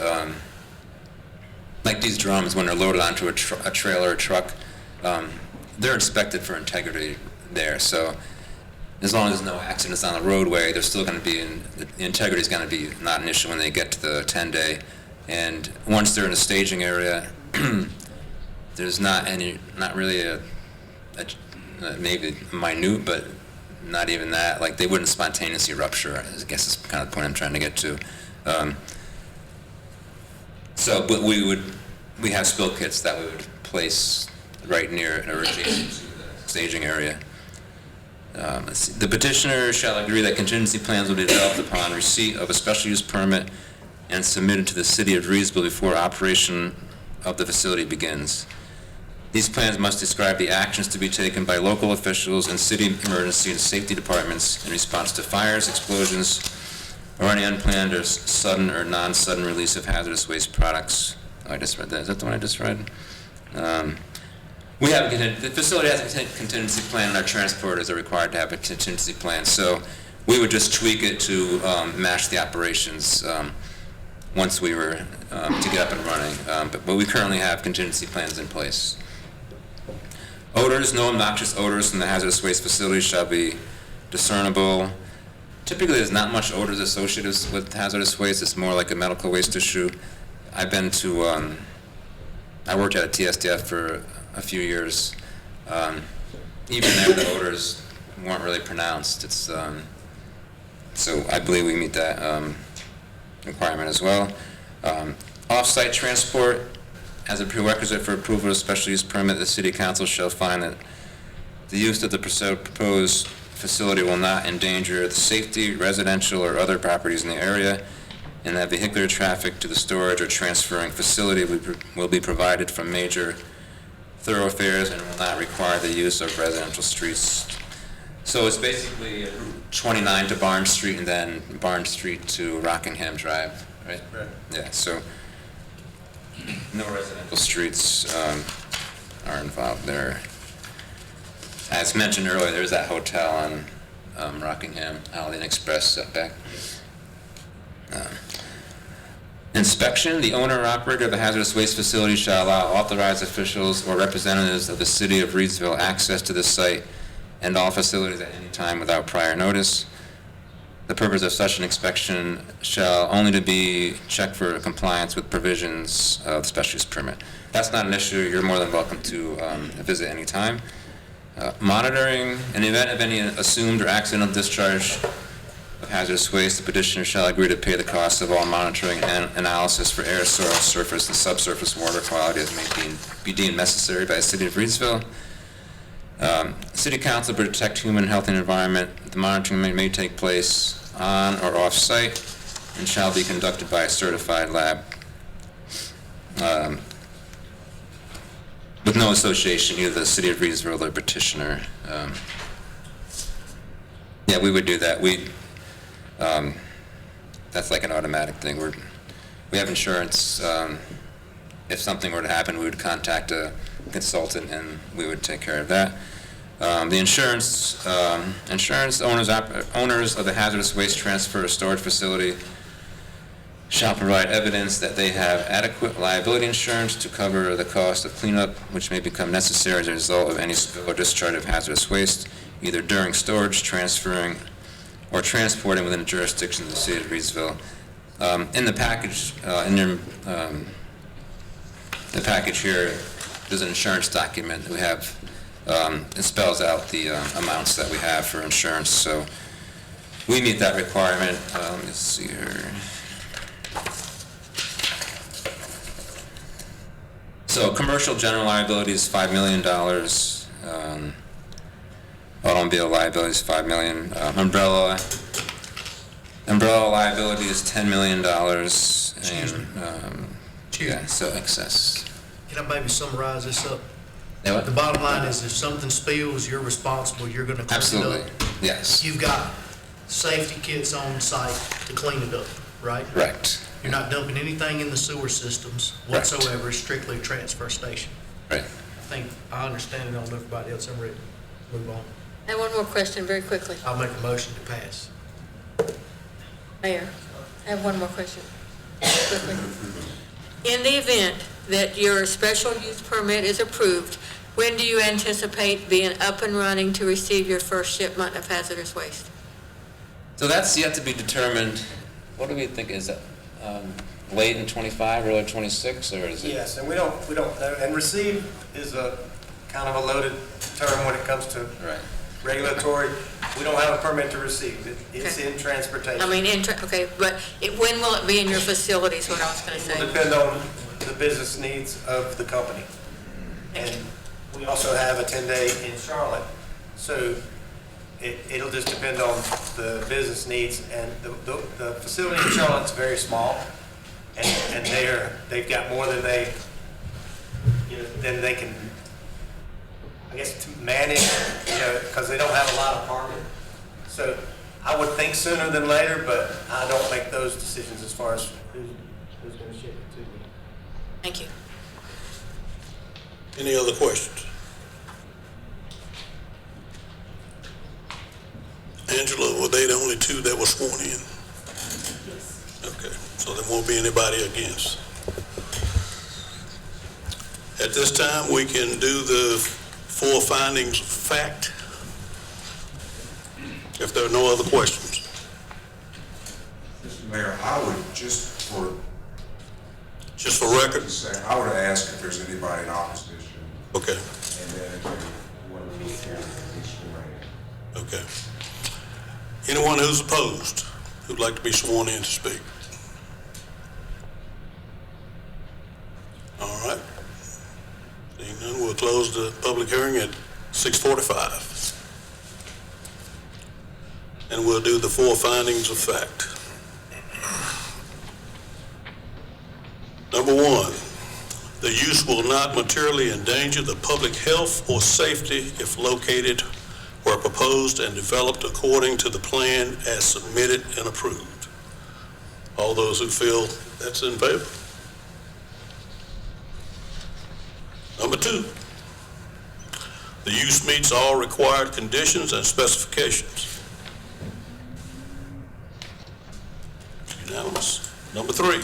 S9: like these drums, when they're loaded onto a trailer or truck, they're inspected for integrity there. So as long as no accidents on the roadway, they're still going to be the integrity is going to be not an issue when they get to the 10-day. And once they're in a staging area, there's not really maybe minute, but not even that. Like they wouldn't spontaneously rupture. I guess is kind of the point I'm trying to get to. But we have spill kits that we would place right near or adjacent to the staging area. The petitioner shall agree that contingency plans will be developed upon receipt of a special use permit and submitted to the city of Reidsville before operation of the facility begins. These plans must describe the actions to be taken by local officials and city emergency and safety departments in response to fires, explosions, or any unplanned or sudden or non-sudden release of hazardous waste products. I just read that. Is that the one I just read? The facility has a contingency plan, and our transporters are required to have a contingency plan. So we would just tweak it to match the operations once we were to get up and running. But we currently have contingency plans in place. Odors, no obnoxious odors from the hazardous waste facility shall be discernible. Typically, there's not much odors associated with hazardous waste. It's more like a medical waste issue. I've been to, I worked at a TSDF for a few years. Even there, the odors weren't really pronounced. It's, so I believe we meet that requirement as well. Off-site transport, as a prerequisite for approval of a special use permit, the City Council shall find that the use of the proposed facility will not endanger the safety, residential, or other properties in the area, and that vehicular traffic to the storage or transferring facility will be provided from major thoroughfares and will not require the use of residential streets. So it's basically 29 to Barnes Street and then Barnes Street to Rockingham Drive, right? Right. Yeah, so no residential streets are involved there. As mentioned earlier, there's that hotel on Rockingham, Alton Express setback. Inspection, the owner or operator of the hazardous waste facility shall allow authorized officials or representatives of the City of Reidsville access to the site and all facilities at any time without prior notice. The purpose of such an inspection shall only to be checked for compliance with provisions of the special use permit. That's not an issue. You're more than welcome to visit any time. Monitoring, in the event of any assumed or accidental discharge of hazardous waste, the petitioner shall agree to pay the cost of all monitoring and analysis for air, soil, surface, and subsurface water quality as may be deemed necessary by the City of Reidsville. City Council to protect human health and environment. The monitoring may take place on or off-site and shall be conducted by a certified lab with no association either the City of Reidsville or the petitioner. Yeah, we would do that. That's like an automatic thing. We have insurance. If something were to happen, we would contact a consultant and we would take care of that. The insurance owners of the hazardous waste transfer or storage facility shall provide evidence that they have adequate liability insurance to cover the cost of cleanup, which may become necessary as a result of any spill or discharge of hazardous waste, either during storage, transferring, or transporting within the jurisdiction of the City of Reidsville. In the package, the package here, there's an insurance document we have. It spells out the amounts that we have for insurance, so we meet that requirement. Let me see here. So commercial general liability is $5 million. Automobile liability is $5 million. Umbrella liability is $10 million. And yeah, so excess.
S8: Can I maybe summarize this up?
S9: Yeah, what?
S8: The bottom line is if something spills, you're responsible, you're gonna clean it up.
S9: Absolutely, yes.
S8: You've got safety kits on site to clean it up, right?
S9: Correct.
S8: You're not dumping anything in the sewer systems whatsoever, it's strictly a transfer station.
S9: Right.
S8: I think I understand it on everybody else, I'm ready to move on.
S4: I have one more question very quickly.
S8: I'll make a motion to pass.
S4: Mayor, I have one more question. Quickly. In the event that your special use permit is approved, when do you anticipate being up and running to receive your first shipment of hazardous waste?
S9: So that's yet to be determined. What do we think is that? Late in 25, early 26, or is it?
S10: Yes, and we don't, and receive is a kind of a loaded term when it comes to
S9: Right.
S10: regulatory. We don't have a permit to receive. It's in transportation.
S4: I mean, okay, but when will it be in your facilities, what I was going to
S10: It will
S4: say?
S10: depend on the business needs of the company. And we also have a 10-day in Charlotte. So it'll just depend on the business needs. And the facility in Charlotte's very small. And they've got more than than they can, I guess, to manage, because they don't have a lot of parking. So I would think sooner than later, but I don't make those decisions as far as who's going to ship it to me.
S4: Thank you.
S5: Any other questions? Angela, were they the only two that were sworn in? Yes. Okay, so there won't be anybody against. At this time, we can do the 4 findings of fact. If there are no other questions.
S11: Mr. Mayor, I would just for
S5: record.
S11: I would ask if there's anybody in opposition.
S5: Okay.
S11: And then if they want to move forward, please swear in.
S5: Okay. Anyone who's opposed, who'd like to be sworn in to speak? All right. Seeing none, we'll close the public hearing at 6:45. And we'll do the 4 findings of fact. Number 1, the use will not materially endanger the public health or safety if located where proposed and developed according to the plan as submitted and approved. All those who feel that's in favor? Number 2, the use meets all required conditions and specifications. Unanimous. Number 3,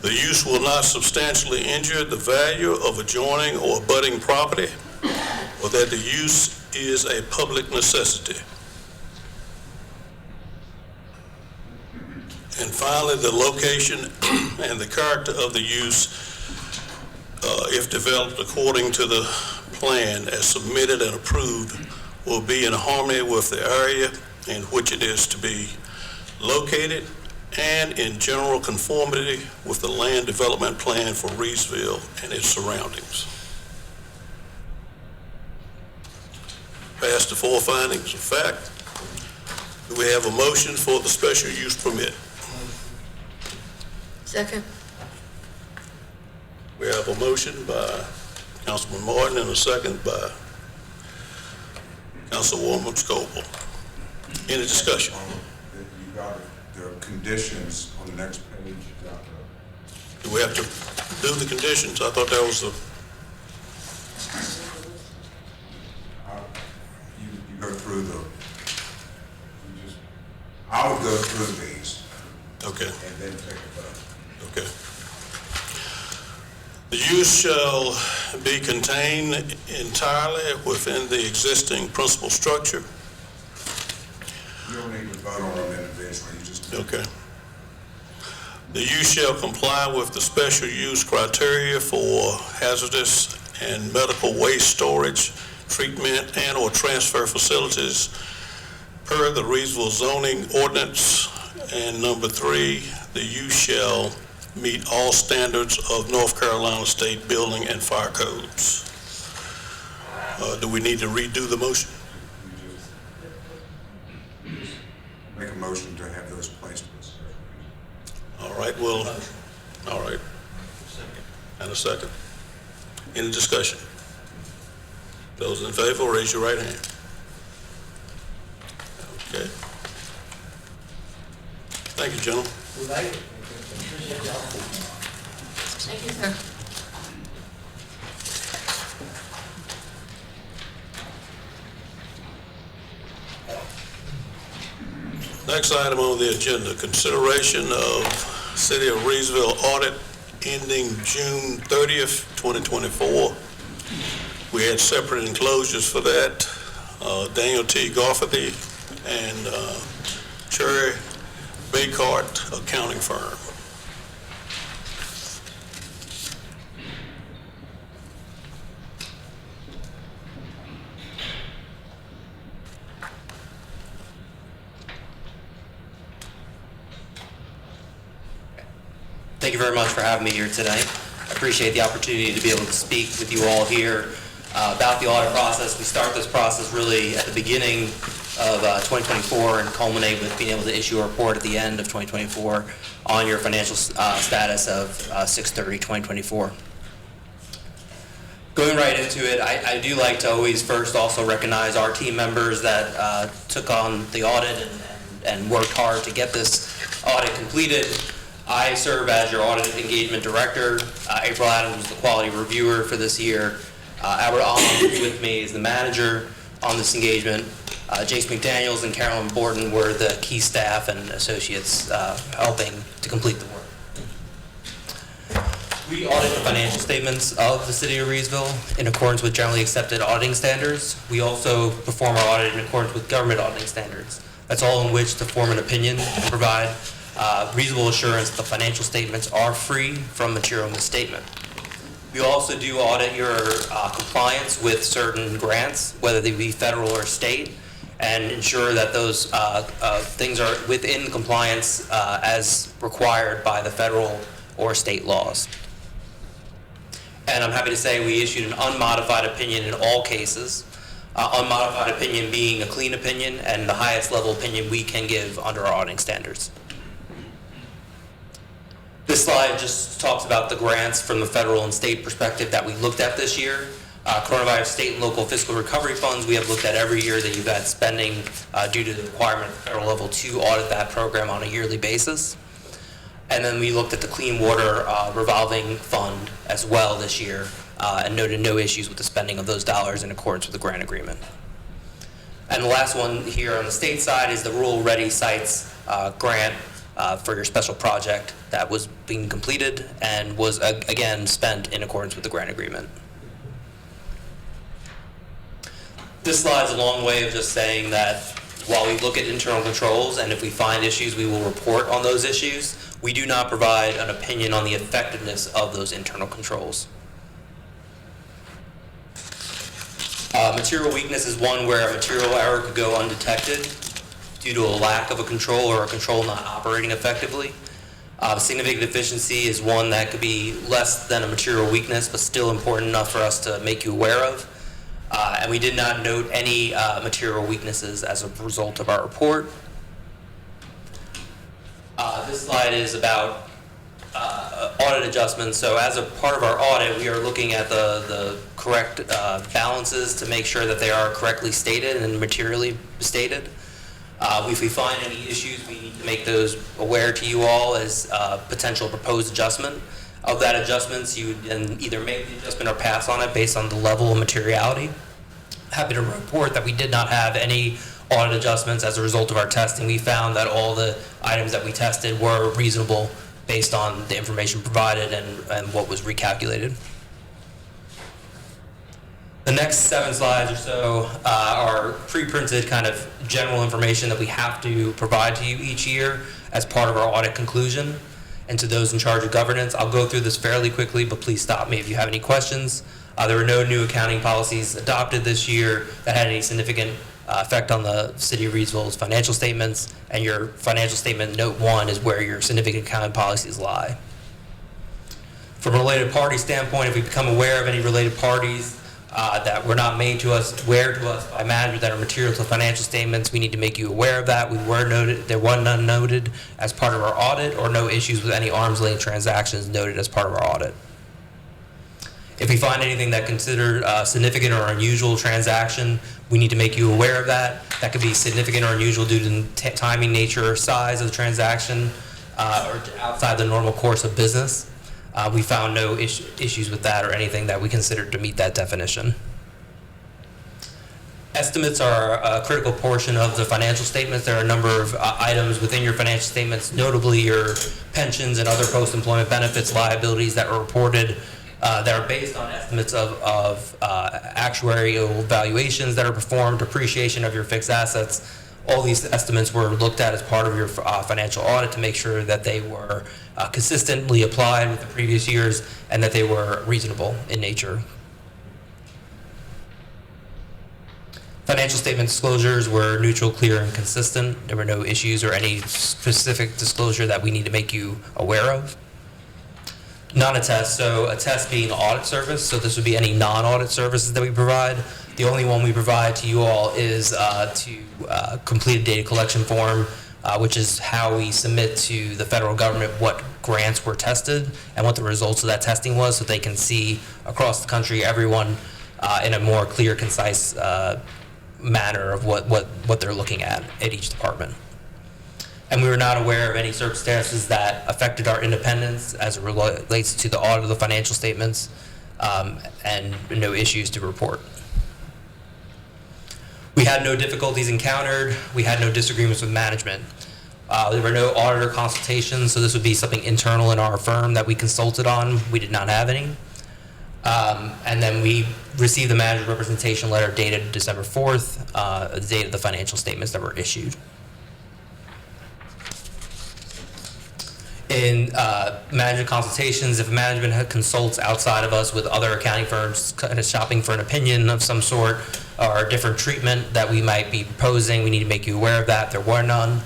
S5: the use will not substantially injure the value of adjoining or abutting property, or that the use is a public necessity. And finally, the location and the character of the use, if developed according to the plan as submitted and approved, will be in harmony with the area in which it is to be located and in general conformity with the land development plan for Reidsville and its surroundings. Past the 4 findings of fact, do we have a motion for the special use permit?
S4: Second.
S5: We have a motion by Councilman Martin and a second by Councilwoman Scoble. Any discussion?
S11: You got the conditions on the next page. You got
S5: Do we have to do the conditions? I thought that was the,
S11: you go through I would go through these.
S5: okay,
S11: And then take a vote.
S5: okay. The use shall be contained entirely within the existing principal structure.
S11: You don't need to vote on them individually, you just.
S5: Okay. The use shall comply with the special use criteria for hazardous and medical waste storage, treatment, and/or transfer facilities per the Reidsville zoning ordinance. And number 3, the use shall meet all standards of North Carolina state building and fire codes. Do we need to redo the motion?
S11: Make a motion to have those placed.
S5: All right, well, all right. And a second. Any discussion? Those in favor, raise your right hand. Okay. Thank you, gentlemen.
S4: Thank you, sir.
S5: Next item on the agenda, consideration of City of Reidsville audit ending June 30th, 2024. We had separate enclosures for that. Daniel T. Garfathy and Cherry Baycart accounting firm.
S12: Thank you very much for having me here today. I appreciate the opportunity to be able to speak with you all here about the audit process. We start this process really at the beginning of 2024 and culminate with being able to issue a report at the end of 2024 on your financial status of 6/30/2024. Going right into it, I do like to always first also recognize our team members that took on the audit and worked hard to get this audit completed. I serve as your audit engagement director. April Adams was the quality reviewer for this year. Albert Alton with me is the manager on this engagement. Jace McDaniels and Carolyn Borden were the key staff and associates helping to complete the work. We audit the financial statements of the city of Reidsville in accordance with generally accepted auditing standards. We also perform our audit in accordance with government auditing standards. That's all in which to form an opinion and provide reasonable assurance that the financial statements are free from material misstatement. We also do audit your compliance with certain grants, whether they be federal or state, and ensure that those things are within compliance as required by the federal or state laws. And I'm happy to say we issued an unmodified opinion in all cases. Unmodified opinion being a clean opinion and the highest level opinion we can give under our auditing standards. This slide just talks about the grants from the federal and state perspective that we looked at this year. Coronavirus state and local fiscal recovery funds we have looked at every year that you've had spending due to the requirement at the federal level to audit that program on a yearly basis. And then we looked at the Clean Water Revolving Fund as well this year and noted no issues with the spending of those dollars in accordance with the grant agreement. And the last one here on the state side is the Rural Ready Sites grant for your special project that was being completed and was again spent in accordance with the grant agreement. This slide is a long way of just saying that while we look at internal controls and if we find issues, we will report on those issues. We do not provide an opinion on the effectiveness of those internal controls. Material weakness is one where a material error could go undetected due to a lack of a control or a control not operating effectively. Significant deficiency is one that could be less than a material weakness, but still important enough for us to make you aware of. And we did not note any material weaknesses as a result of our report. This slide is about audit adjustments. So as a part of our audit, we are looking at the correct balances to make sure that they are correctly stated and materially stated. If we find any issues, we need to make those aware to you all as potential proposed adjustment. Of that adjustments, you can either make the adjustment or pass on it based on the level of materiality. Happy to report that we did not have any audit adjustments as a result of our testing. We found that all the items that we tested were reasonable based on the information provided and what was recalculated. The next 7 slides or so are pre-printed kind of general information that we have to provide to you each year as part of our audit conclusion. And to those in charge of governance, I'll go through this fairly quickly, but please stop me if you have any questions. There were no new accounting policies adopted this year that had any significant effect on the City of Reidsville's financial statements, and your financial statement note 1 is where your significant accounting policies lie. From a related party standpoint, if we become aware of any related parties that were not made to us, aware to us by management that are material to financial statements, we need to make you aware of that. There were none noted as part of our audit, or no issues with any arm's length transactions noted as part of our audit. If we find anything that considered significant or unusual transaction, we need to make you aware of that. That could be significant or unusual due to the timing, nature, or size of the transaction, or outside the normal course of business. We found no issues with that or anything that we considered to meet that definition. Estimates are a critical portion of the financial statements. There are a number of items within your financial statements, notably your pensions and other post-employment benefits liabilities that were reported that are based on estimates of actuarial valuations that are performed, depreciation of your fixed assets. All these estimates were looked at as part of your financial audit to make sure that they were consistently applied with the previous years and that they were reasonable in nature. Financial statement disclosures were neutral, clear, and consistent. There were no issues or any specific disclosure that we need to make you aware of. Non-attest, so attest being audit service, so this would be any non-audit services that we provide. The only one we provide to you all is to complete a data collection form, which is how we submit to the federal government what grants were tested and what the results of that testing was, so they can see across the country everyone in a more clear, concise manner of what they're looking at each department. And we were not aware of any circumstances that affected our independence as it relates to the audit of the financial statements, and no issues to report. We had no difficulties encountered. We had no disagreements with management. There were no auditor consultations, so this would be something internal in our firm that we consulted on. We did not have any. And then we received the manager representation letter dated December 4th, the date of the financial statements that were issued. In management consultations, if management consults outside of us with other accounting firms kind of shopping for an opinion of some sort or a different treatment that we might be proposing, we need to make you aware of that. There were none.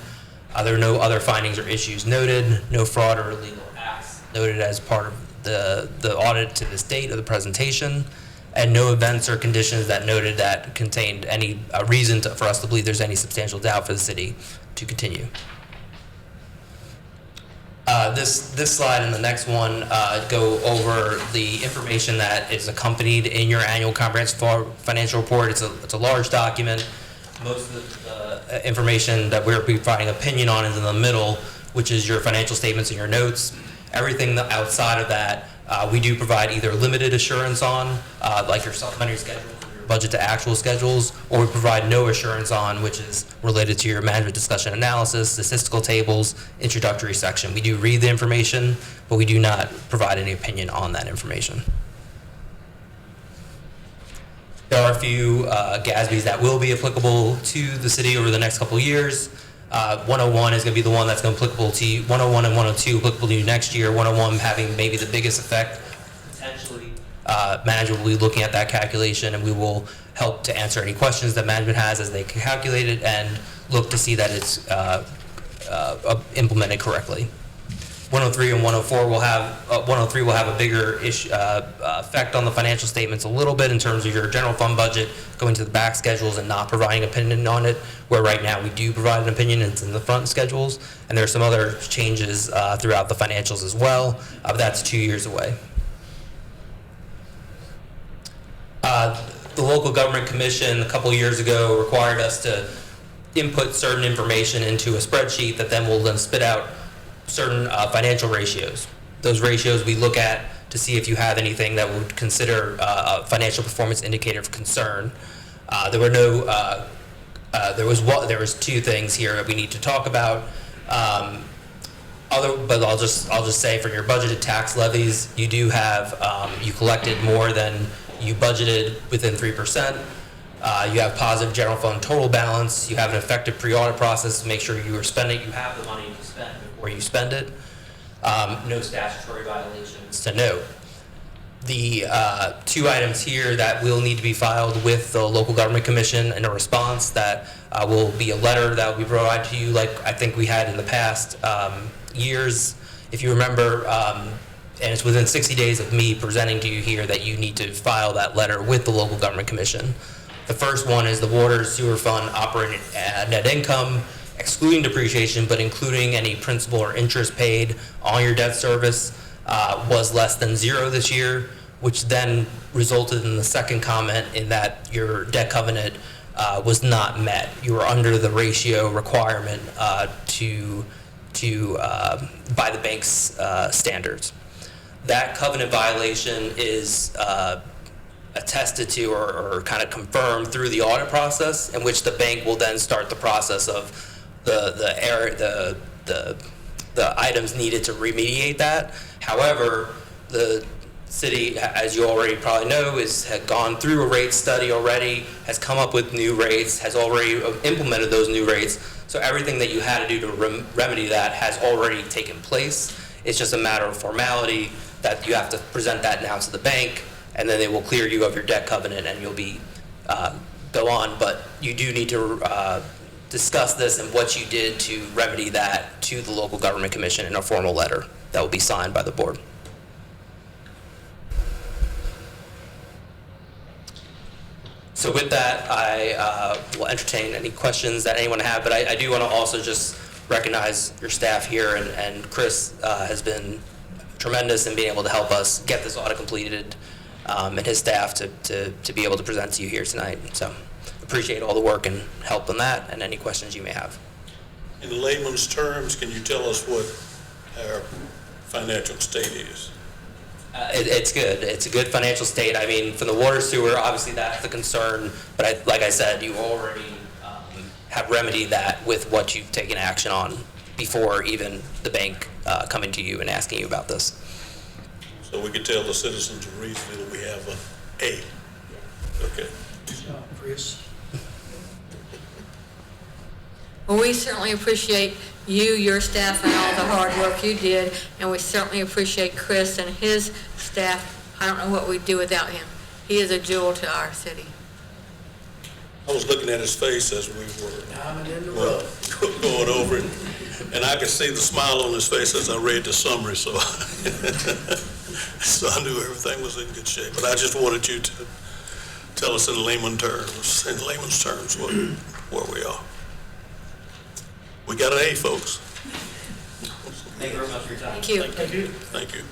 S12: There were no other findings or issues noted, no fraud or illegal acts noted as part of the audit to this date of the presentation, and no events or conditions that noted that contained any reason for us to believe there's any substantial doubt for the city to continue. This slide and the next one go over the information that is accompanied in your annual comprehensive financial report. It's a large document. Most of the information that we're providing opinion on is in the middle, which is your financial statements and your notes. Everything outside of that, we do provide either limited assurance on, like your supplementary schedule, your budget to actual schedules, or we provide no assurance on, which is related to your management discussion analysis, statistical tables, introductory section. We do read the information, but we do not provide any opinion on that information. There are a few GASBs that will be applicable to the city over the next couple of years. 101 is going to be the one that's going to be applicable to you. 101 and 102 applicable to you next year. 101 having maybe the biggest effect. Potentially, management will be looking at that calculation, and we will help to answer any questions that management has as they calculate it and look to see that it's implemented correctly. 103 and 104 will have 103 will have a bigger effect on the financial statements a little bit in terms of your general fund budget going to the back schedules and not providing opinion on it, where right now we do provide an opinion and it's in the front schedules, and there are some other changes throughout the financials as well, but that's 2 years away. The local government commission a couple of years ago required us to input certain information into a spreadsheet that then will then spit out certain financial ratios. Those ratios we look at to see if you have anything that would consider a financial performance indicator of concern. There were no. There was two things here that we need to talk about. But I'll just say for your budgeted tax levies, you do have you collected more than you budgeted within 3%. You have positive general fund total balance. You have an effective pre-audit process to make sure you are spending. You have the money to spend before you spend it. No statutory violations to note. The two items here that will need to be filed with the local government commission in a response that will be a letter that will be provided to you, like I think we had in the past years. If you remember, and it's within 60 days of me presenting to you here that you need to file that letter with the local government commission. The first one is the water sewer fund operating net income, excluding depreciation, but including any principal or interest paid on your debt service, was less than zero this year, which then resulted in the second comment in that your debt covenant was not met. You were under the ratio requirement by the bank's standards. That covenant violation is attested to or kind of confirmed through the audit process, in which the bank will then start the process of the items needed to remediate that. However, the city, as you already probably know, had gone through a rate study already, has come up with new rates, has already implemented those new rates. So everything that you had to do to remedy that has already taken place. It's just a matter of formality that you have to present that now to the bank, and then they will clear you of your debt covenant and you'll be go on. But you do need to discuss this and what you did to remedy that to the local government commission in a formal letter that will be signed by the board. So with that, I will entertain any questions that anyone have, but I do want to also just recognize your staff here, and Chris has been tremendous in being able to help us get this audit completed, and his staff to be able to present to you here tonight. So appreciate all the work and help on that, and any questions you may have.
S5: In layman's terms, can you tell us what our financial state is?
S12: It's good. It's a good financial state. I mean, for the water sewer, obviously that's the concern, but like I said, you already have remedied that with what you've taken action on before even the bank coming to you and asking you about this.
S5: So we can tell the citizens of Reidsville we have a. Okay.
S8: Chris?
S4: Well, we certainly appreciate you, your staff, and all the hard work you did, and we certainly appreciate Chris and his staff. I don't know what we'd do without him. He is a jewel to our city.
S5: I was looking at his face as we were going over it, and I could see the smile on his face as I read the summary, so so I knew everything was in good shape. But I just wanted you to tell us in layman's terms, where we are. We got an A, folks.
S12: Thank you very much for your time.
S4: Thank you.
S5: Thank you.
S3: Thank you.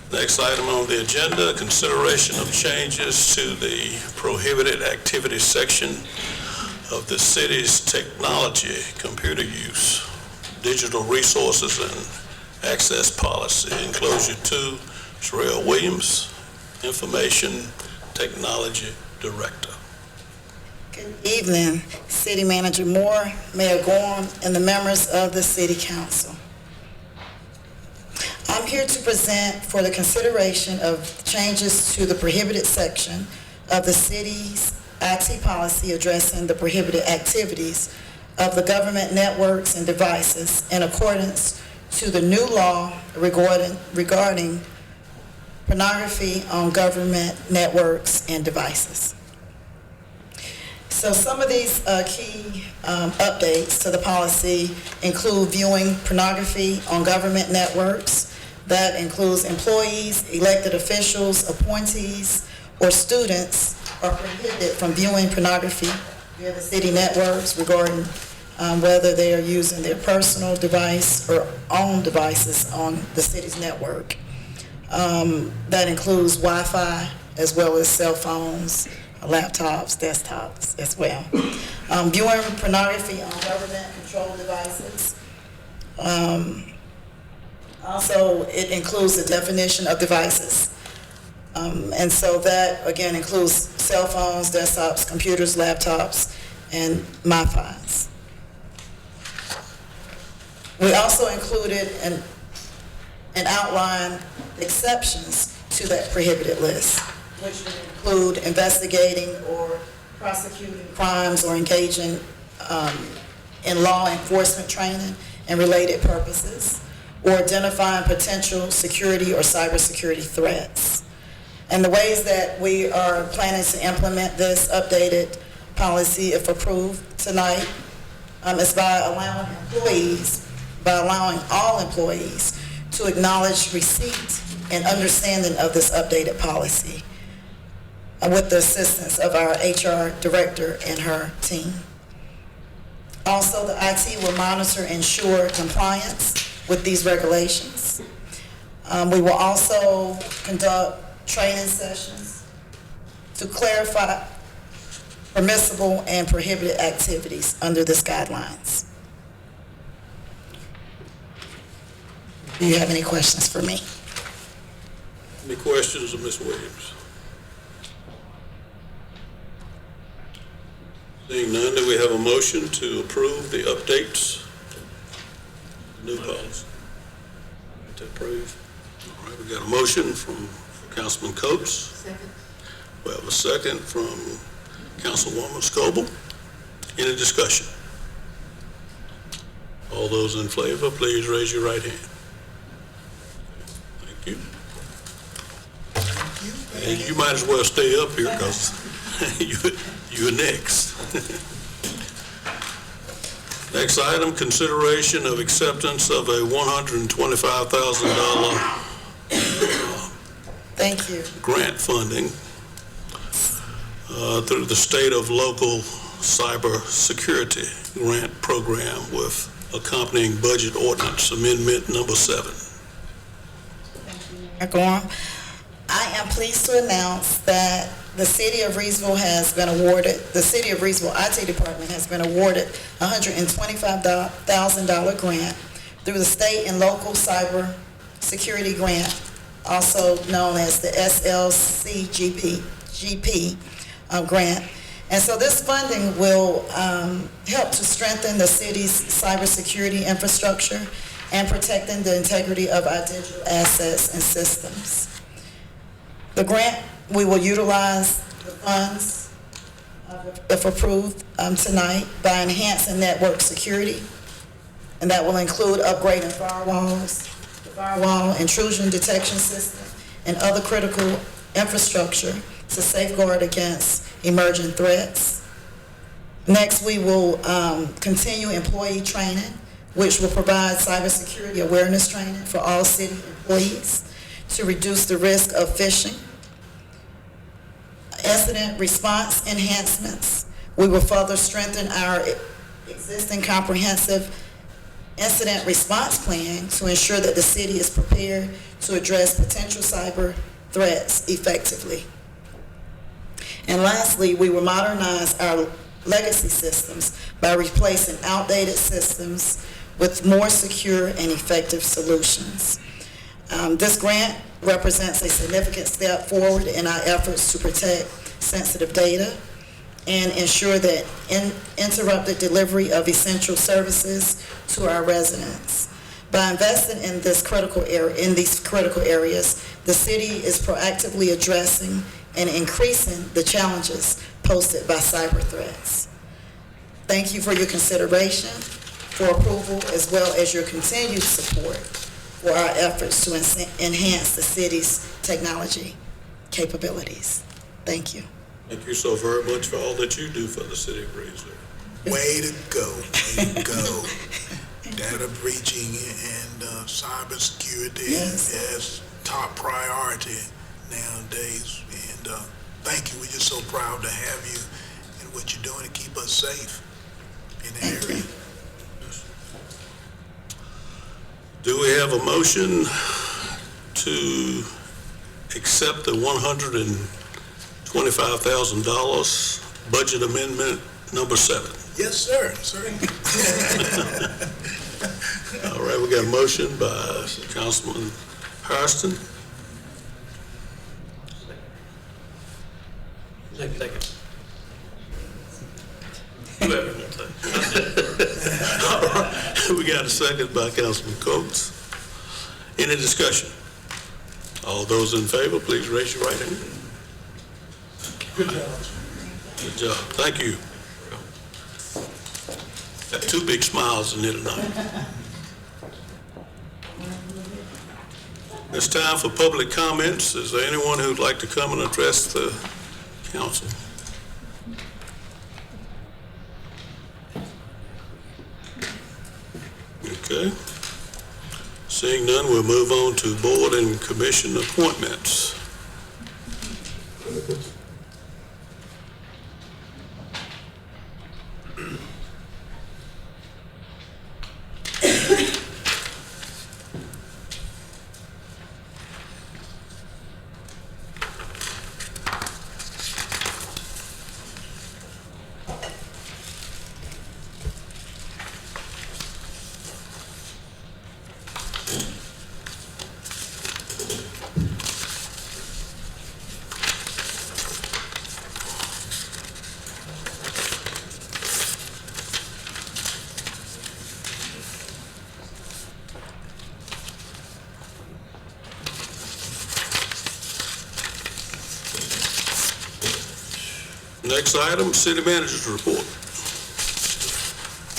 S5: Next item on the agenda, consideration of changes to the prohibited activities section of the city's technology, computer use, digital resources, and access policy. Enclosure 2, Sherelle Williams, Information Technology Director.
S13: Good evening, City Manager Moore, Mayor Gorham, and the members of the City Council. I'm here to present for the consideration of changes to the prohibited section of the city's IT policy addressing the prohibited activities of the government networks and devices in accordance to the new law regarding pornography on government networks and devices. So some of these key updates to the policy include viewing pornography on government networks. That includes employees, elected officials, appointees, or students are prohibited from viewing pornography via the city networks regarding whether they are using their personal device or own devices on the city's network. That includes Wi-Fi as well as cell phones, laptops, desktops as well. Viewing pornography on government-controlled devices. Also, it includes the definition of devices. And so that, again, includes cell phones, desktops, computers, laptops, and MiFis. We also included an outline exceptions to that prohibited list, which would include investigating or prosecuting crimes or engaging in law enforcement training and related purposes, or identifying potential security or cybersecurity threats. And the ways that we are planning to implement this updated policy, if approved tonight, is by allowing all employees to acknowledge receipt and understanding of this updated policy with the assistance of our HR director and her team. Also, the IT will monitor and ensure compliance with these regulations. We will also conduct training sessions to clarify permissible and prohibited activities under this guidelines. Do you have any questions for me?
S5: Any questions of Ms. Williams? Seeing none, do we have a motion to approve the updates? New policy. To approve. All right, we got a motion from Councilman Coates.
S4: Second.
S5: We have a second from Councilwoman Scoble. Any discussion? All those in favor, please raise your right hand. Thank you. And you might as well stay up here because you're next. Next item, consideration of acceptance of a $125,000
S13: Thank you.
S5: grant funding through the State of Local Cyber Security Grant Program with accompanying budget ordinance amendment number 7.
S13: Mayor Gorham, I am pleased to announce that the City of Reidsville the City of Reidsville IT Department has been awarded a $125,000 grant through the State and Local Cyber Security Grant also known as the SLCGP grant. And so this funding will help to strengthen the city's cybersecurity infrastructure and protecting the integrity of our digital assets and systems. The grant, we will utilize the funds, if approved tonight, by enhancing network security, and that will include upgrading firewalls, the firewall intrusion detection system, and other critical infrastructure to safeguard against emerging threats. Next, we will continue employee training, which will provide cybersecurity awareness training for all city employees to reduce the risk of phishing. Incident response enhancements. We will further strengthen our existing comprehensive incident response plan to ensure that the city is prepared to address potential cyber threats effectively. And lastly, we will modernize our legacy systems by replacing outdated systems with more secure and effective solutions. This grant represents a significant step forward in our efforts to protect sensitive data and ensure that uninterrupted delivery of essential services to our residents. By investing in these critical areas, the city is proactively addressing and increasing the challenges posed by cyber threats. Thank you for your consideration, for approval, as well as your continued support for our efforts to enhance the city's technology capabilities. Thank you.
S5: Thank you so very much for all that you do for the city of Reidsville.
S3: Way to go, way to go. Data breaching and cybersecurity is top priority nowadays. And thank you. We're just so proud to have you and what you're doing to keep us safe in the area.
S5: Do we have a motion to accept the $125,000 budget amendment number 7?
S3: Yes, sir.
S5: All right, we got a motion by Councilman Hairston.
S1: Second.
S5: All right, we got a second by Councilman Coates. Any discussion? All those in favor, please raise your right hand.
S3: Good job.
S5: Good job. Thank you. Got 2 big smiles in here tonight. It's time for public comments. Is there anyone who'd like to come and address the council? Okay. Seeing none, we'll move on to board and commission appointments. Next item, city manager's report.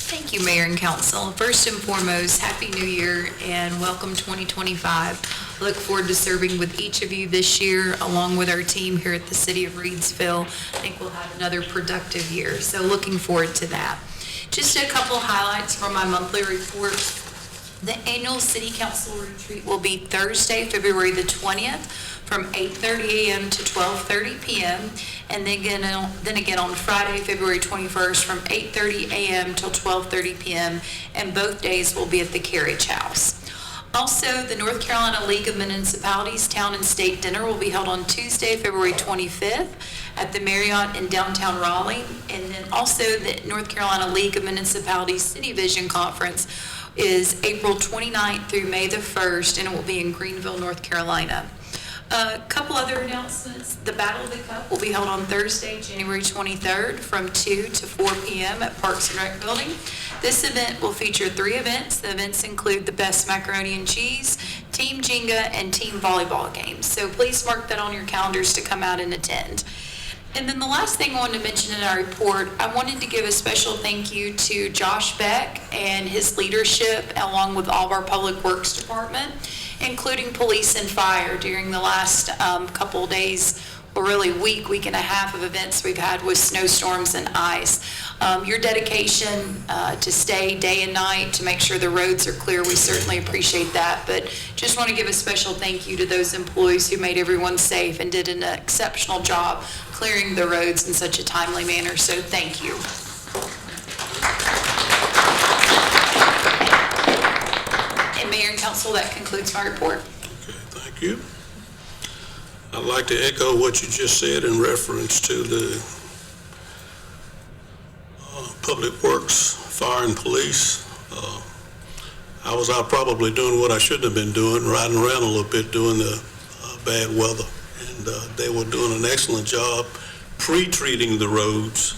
S14: Thank you, Mayor and Council. First and foremost, Happy New Year and welcome 2025. I look forward to serving with each of you this year, along with our team here at the City of Reidsville. I think we'll have another productive year, so looking forward to that. Just a couple highlights from my monthly report. The annual City Council retreat will be Thursday, February the 20th, from 8:30 a.m. to 12:30 p.m. and then again on Friday, February 21st, from 8:30 a.m. till 12:30 p.m. and both days will be at the Carriage House. Also, the North Carolina League of Municipalities Town and State Dinner will be held on Tuesday, February 25th at the Marriott in downtown Raleigh, and then also the North Carolina League of Municipalities City Vision Conference is April 29th through May the 1st, and it will be in Greenville, North Carolina. A couple other announcements. The Battle of the Cup will be held on Thursday, January 23rd from 2 to 4 p.m. at Parks and Rec Building. This event will feature 3 events. The events include the Best Macaroni and Cheese, Team Jenga, and Team Volleyball games. So please mark that on your calendars to come out and attend. And then the last thing I wanted to mention in our report, I wanted to give a special thank you to Josh Beck and his leadership, along with all of our Public Works Department, including police and fire during the last couple of days, or really week and a half of events we've had with snowstorms and ice. Your dedication to stay day and night to make sure the roads are clear, we certainly appreciate that. But just want to give a special thank you to those employees who made everyone safe and did an exceptional job clearing the roads in such a timely manner. So thank you. And Mayor and Council, that concludes my report.
S5: Okay, thank you. I'd like to echo what you just said in reference to the Public Works, Fire and Police. I was out probably doing what I shouldn't have been doing, riding around a little bit doing the bad weather. And they were doing an excellent job pre-treating the roads.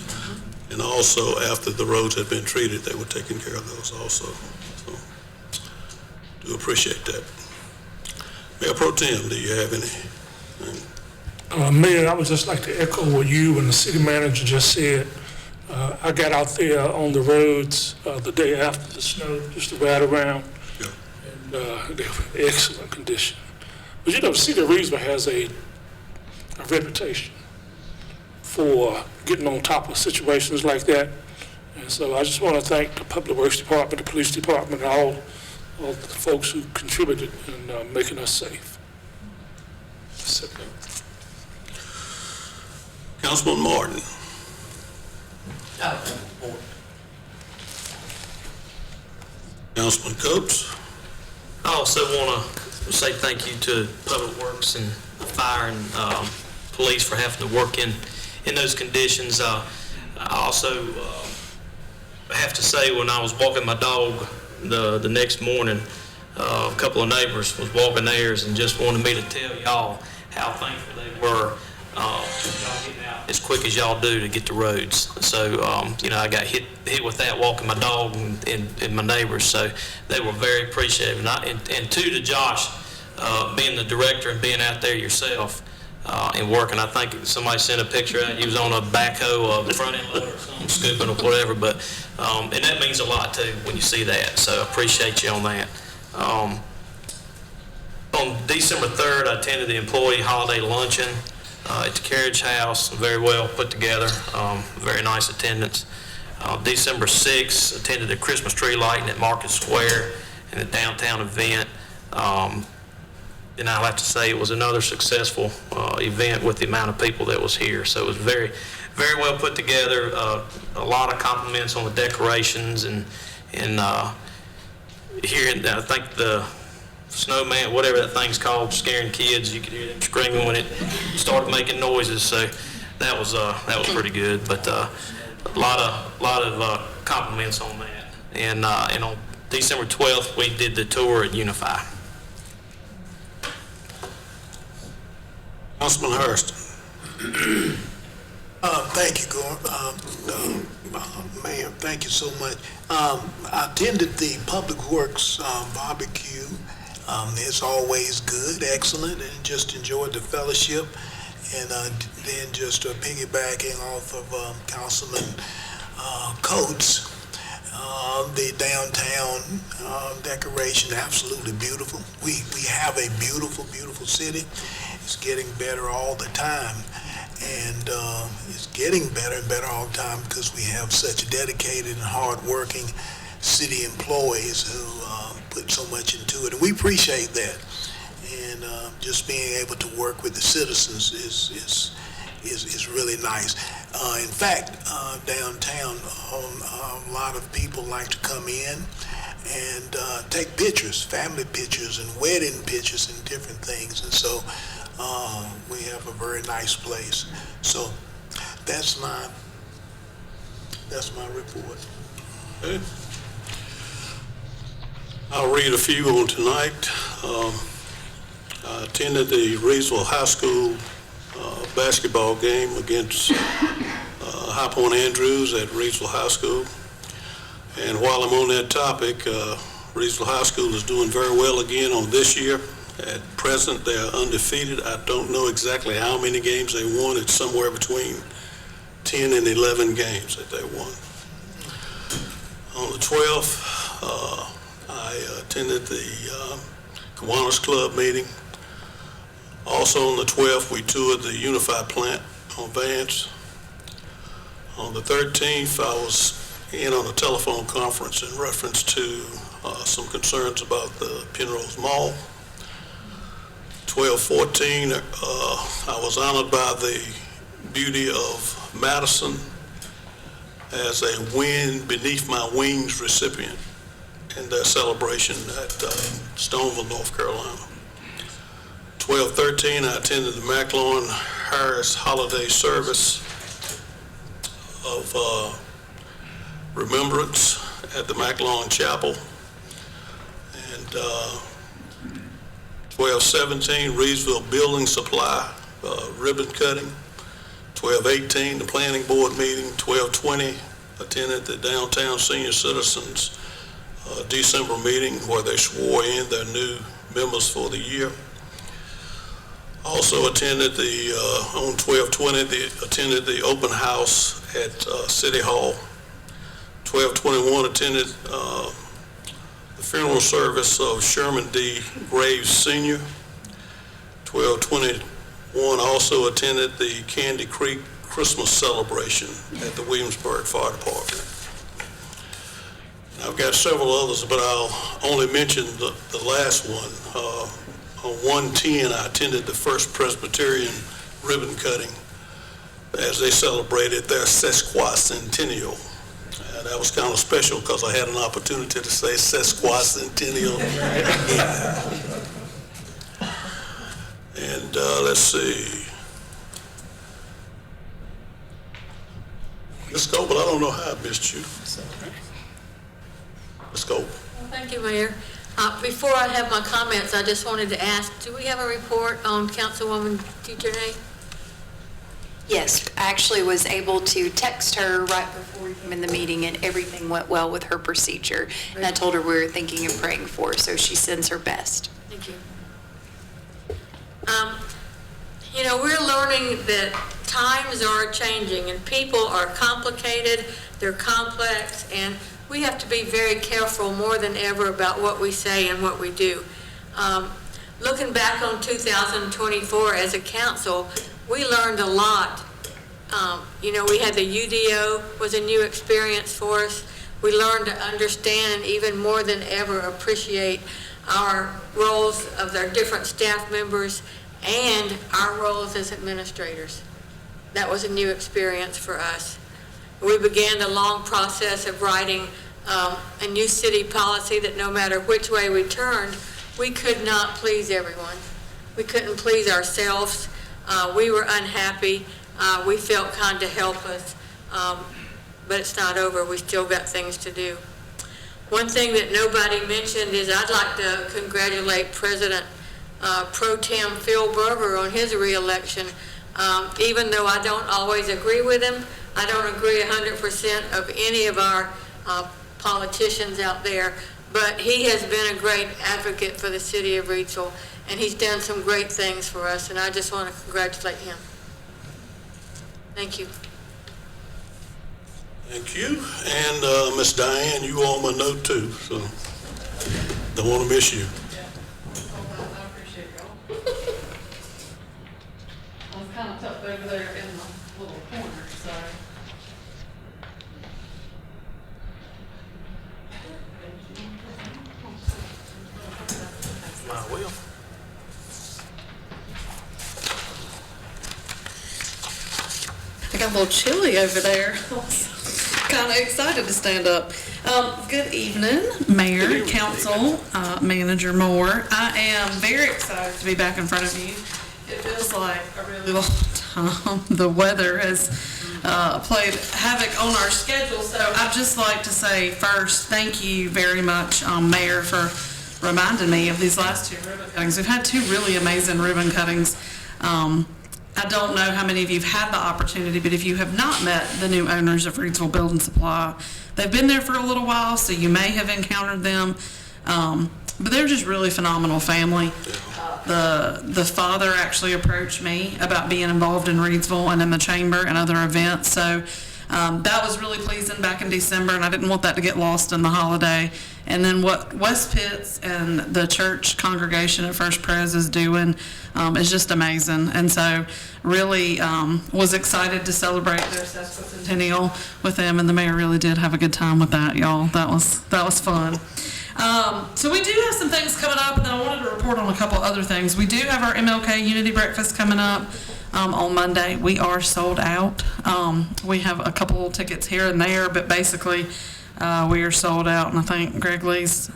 S5: And also after the roads had been treated, they were taking care of those also. So, do appreciate that. Mayor Pro Tem, do you have any?
S15: Mayor, I would just like to echo what you and the city manager just said. I got out there on the roads the day after the snow just to ride around, and they were in excellent condition. But you know, the city of Reidsville has a reputation for getting on top of situations like that. And so I just want to thank the Public Works Department, the Police Department, and all the folks who contributed in making us safe.
S5: Councilman Martin. Councilman Coates.
S16: I also want to say thank you to Public Works and Fire and Police for having to work in those conditions. I also have to say, when I was walking my dog the next morning, a couple of neighbors was walking theirs and just wanted me to tell y'all how thankful they were y'all getting out as quick as y'all do to get the roads. So, you know, I got hit with that walking my dog and my neighbors, so they were very appreciative. And two, to Josh, being the director and being out there yourself and working. I think somebody sent a picture out. He was on a backhoe, a front end loader or something, scooping or whatever. But and that means a lot too when you see that. So I appreciate you on that. On December 3rd, I attended the employee holiday luncheon at the Carriage House. Very well put together. Very nice attendance. December 6th, attended the Christmas tree lighting at Market Square and a downtown event. And I'll have to say it was another successful event with the amount of people that was here. So it was very, very well put together. A lot of compliments on the decorations and hearing, I think the snowman, whatever that thing's called, scaring kids. You could hear them screaming when it started making noises. So that was pretty good. But a lot of compliments on that. And on December 12th, we did the tour at Unify.
S5: Councilman Hurst.
S3: Thank you, Gordon. Mayor, thank you so much. I attended the Public Works barbecue. It's always good, excellent, and just enjoyed the fellowship. And then just piggybacking off of Councilman Coates, the downtown decoration, absolutely beautiful. We have a beautiful, beautiful city. It's getting better all the time. And it's getting better and better all the time because we have such dedicated and hard-working city employees who put so much into it. And we appreciate that. And just being able to work with the citizens is really nice. In fact, downtown, a lot of people like to come in and take pictures, family pictures and wedding pictures and different things. And so we have a very nice place. So that's my report.
S5: Okay. I'll read a few on tonight. I attended the Reidsville High School basketball game against High Point Andrews at Reidsville High School. And while I'm on that topic, Reidsville High School is doing very well again on this year. At present, they are undefeated. I don't know exactly how many games they won. It's somewhere between 10 and 11 games that they won. On the 12th, I attended the Kiwanis Club meeting. Also on the 12th, we toured the Unified Plant on Vance. On the 13th, I was in on a telephone conference in reference to some concerns about the Penrose Mall. 12/14, I was honored by the beauty of Madison as a Wind Beneath My Wings recipient in their celebration at Stoneville, North Carolina. 12/13, I attended the McLaurin Harris Holiday Service of Remembrance at the McLaurin Chapel. And 12/17, Reidsville Building Supply ribbon cutting. 12/18, the Planning Board meeting. 12/20, attended the Downtown Senior Citizens December meeting where they swore in their new members for the year. Also attended on 12/20, attended the open house at City Hall. 12/21, attended the funeral service of Sherman D. Graves Sr. 12/21, also attended the Candy Creek Christmas celebration at the Williamsburg Fire Department. I've got several others, but I'll only mention the last one. On 1/10, I attended the First Presbyterian ribbon cutting as they celebrated their sesquicentennial. That was kind of special because I had an opportunity to say sesquicentennial. And let's see. Let's go, but I don't know how I missed you. Let's go.
S4: Well, thank you, Mayor. Before I have my comments, I just wanted to ask, do we have a report on Councilwoman TJ?
S14: Yes, I actually was able to text her right before we came in the meeting, and everything went well with her procedure. And I told her we were thinking and praying for her, so she sends her best.
S4: Thank you. You know, we're learning that times are changing and people are complicated, they're complex, and we have to be very careful more than ever about what we say and what we do. Looking back on 2024 as a council, we learned a lot. You know, we had the UDO was a new experience for us. We learned to understand and even more than ever appreciate our roles of our different staff members and our roles as administrators. That was a new experience for us. We began the long process of writing a new city policy that no matter which way we turned, we could not please everyone. We couldn't please ourselves. We were unhappy. We felt God to help us, but it's not over. We still got things to do. One thing that nobody mentioned is I'd like to congratulate President Pro Tem Phil Berger on his reelection. Even though I don't always agree with him, I don't agree 100% of any of our politicians out there, but he has been a great advocate for the city of Reidsville, and he's done some great things for us, and I just want to congratulate him. Thank you.
S5: Thank you. And Miss Diane, you owe my note too, so don't want to miss you.
S17: I appreciate y'all. I was kind of tucked over there in the little corner, so.
S16: I will.
S17: I got a little chilly over there. Kind of excited to stand up. Good evening, Mayor, Council, Manager Moore. I am very excited to be back in front of you. It feels like a really long time. The weather has played havoc on our schedule, so I'd just like to say first, thank you very much, Mayor, for reminded me of these last 2 ribbon cuttings. We've had 2 really amazing ribbon cuttings. I don't know how many of you have had the opportunity, but if you have not met the new owners of Reidsville Building Supply, they've been there for a little while, so you may have encountered them. But they're just really phenomenal family. The father actually approached me about being involved in Reidsville and in the chamber and other events. So that was really pleasing back in December, and I didn't want that to get lost in the holiday. And then what West Pitts and the church congregation at First Pres is doing is just amazing. And so really was excited to celebrate their sesquicentennial with them, and the mayor really did have a good time with that, y'all. That was fun. So we do have some things coming up, and then I wanted to report on a couple other things. We do have our MLK Unity Breakfast coming up on Monday. We are sold out. We have a couple of tickets here and there, but basically we are sold out, and I think Greg Lee's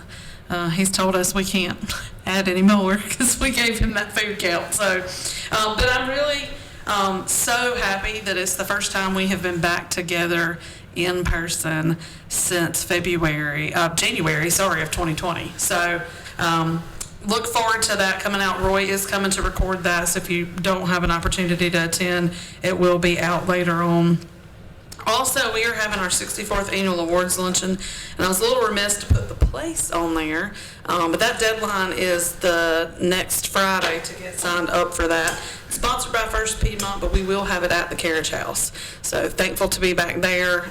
S17: he's told us we can't add any more because we gave him that food count. So, but I'm really so happy that it's the first time we have been back together in person since January, of 2020. So look forward to that coming out. Roy is coming to record that, so if you don't have an opportunity to attend, it will be out later on. Also, we are having our 64th annual awards luncheon, and I was a little remiss to put the place on there, but that deadline is the next Friday to get signed up for that. It's sponsored by First Piedmont, but we will have it at the Carriage House. So thankful to be back there.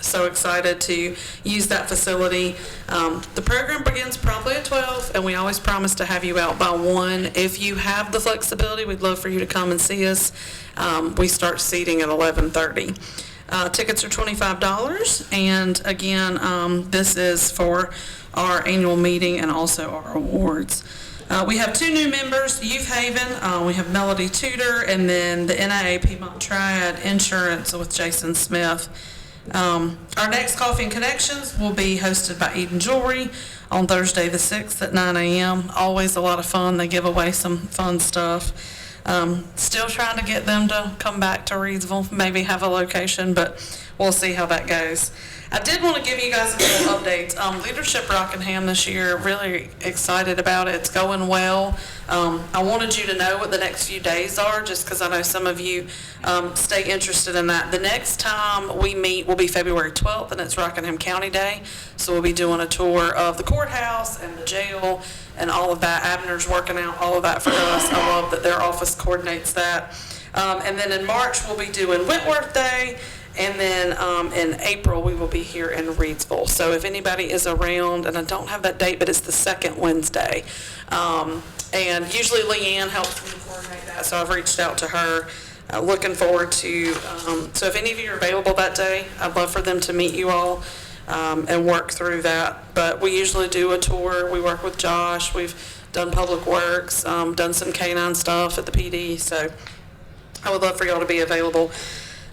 S17: So excited to use that facility. The program begins promptly at 12, and we always promise to have you out by 1. If you have the flexibility, we'd love for you to come and see us. We start seating at 11:30. Tickets are $25, and again, this is for our annual meeting and also our awards. We have 2 new members, Youth Haven, we have Melody Tudor, and then the NIA Piedmont Triad Insurance with Jason Smith. Our next Coffee and Connections will be hosted by Eden Jewelry on Thursday the 6th at 9 a.m. Always a lot of fun. They give away some fun stuff. Still trying to get them to come back to Reidsville, maybe have a location, but we'll see how that goes. I did want to give you guys a couple updates. Leadership Rockingham this year, really excited about it. It's going well. I wanted you to know what the next few days are, just because I know some of you stay interested in that. The next time we meet will be February 12th, and it's Rockingham County Day. So we'll be doing a tour of the courthouse and the jail and all of that. Abner's working out all of that for us. I love that their office coordinates that. And then in March, we'll be doing Wentworth Day. And then in April, we will be here in Reidsville. So if anybody is around, and I don't have that date, but it's the second Wednesday. And usually Leanne helps me coordinate that, so I've reached out to her. Looking forward to, so if any of you are available that day, I'd love for them to meet you all and work through that. But we usually do a tour. We work with Josh. We've done Public Works, done some canine stuff at the PD. So I would love for y'all to be available.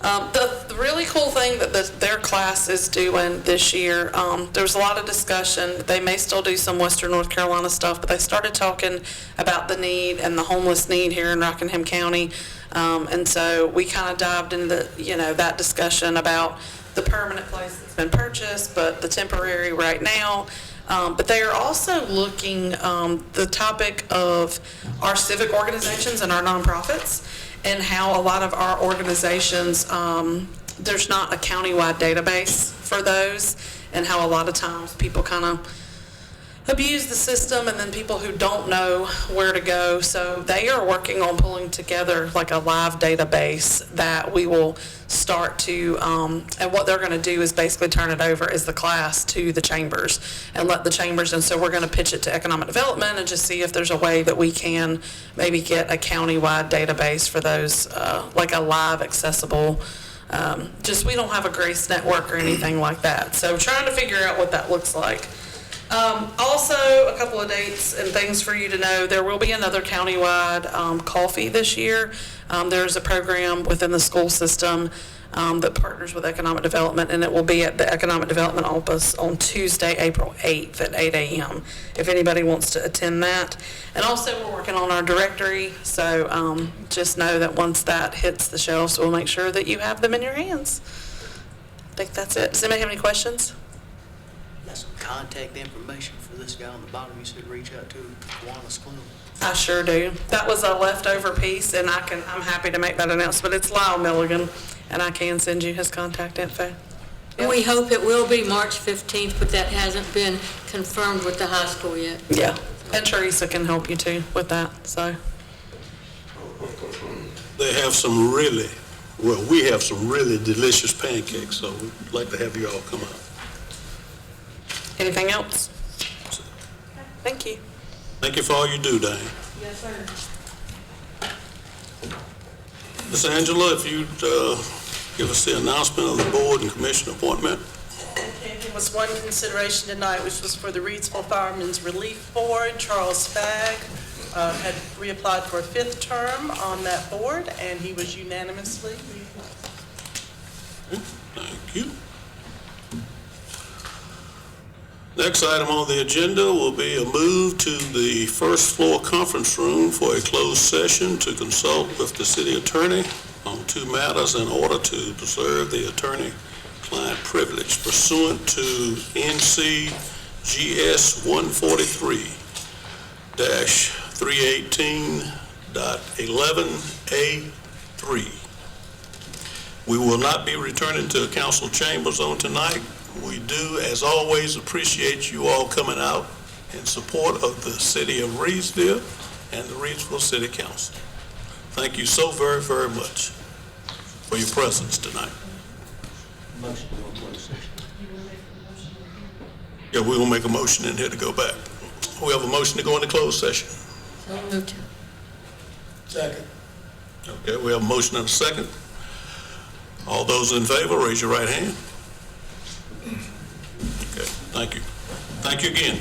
S17: The really cool thing that their class is doing this year, there was a lot of discussion. They may still do some Western North Carolina stuff, but they started talking about the need and the homeless need here in Rockingham County. And so we kind of dived into that discussion about the permanent place that's been purchased, but the temporary right now. But they are also looking the topic of our civic organizations and our nonprofits, and how a lot of our organizations, there's not a countywide database for those, and how a lot of times people kind of abuse the system, and then people who don't know where to go. So they are working on pulling together like a live database that we will start to, and what they're going to do is basically turn it over as the class to the chambers and let the chambers, and so we're going to pitch it to economic development and just see if there's a way that we can maybe get a countywide database for those, like a live accessible, just we don't have a Grace network or anything like that. So trying to figure out what that looks like. Also, a couple of dates and things for you to know. There will be another countywide coffee this year. There's a program within the school system that partners with economic development, and it will be at the economic development office on Tuesday, April 8th at 8 a.m. if anybody wants to attend that. And also, we're working on our directory, so just know that once that hits the shelves, we'll make sure that you have them in your hands. I think that's it. Does anybody have any questions?
S8: Got some contact information for this guy on the bottom. You said reach out to Kiwanis Club.
S17: I sure do. That was a leftover piece, and I'm happy to make that announcement. It's Lyle Milligan, and I can send you his contact info.
S4: And we hope it will be March 15th, but that hasn't been confirmed with the high school yet.
S17: Yeah, and Teresa can help you too with that, so.
S5: They have some we have some really delicious pancakes, so we'd like to have you all come out.
S17: Anything else? Thank you.
S5: Thank you for all you do, Diane.
S17: Yes, sir.
S5: Ms. Angela, if you'd give us the announcement of the board and commission appointment.
S6: Okay, there was one consideration tonight, which was for the Reidsville Firemen's Relief Board. Charles Spagg had reapplied for a 5th term on that board, and he was unanimously reappointed.
S5: Thank you. Next item on the agenda will be a move to the first floor conference room for a closed session to consult with the city attorney on 2 matters in order to preserve the attorney-client privilege pursuant to NCGS 143-318.11A3. We will not be returning to council chambers on tonight. We do, as always, appreciate you all coming out in support of the city of Reidsville and the Reidsville City Council. Thank you so very, very much for your presence tonight.
S8: Motion to go into closed session.
S5: Yeah, we will make a motion in here to go back. We have a motion to go into closed session.
S4: So moved.
S3: Second.
S5: Okay, we have a motion and a second. All those in favor, raise your right hand. Okay, thank you. Thank you again.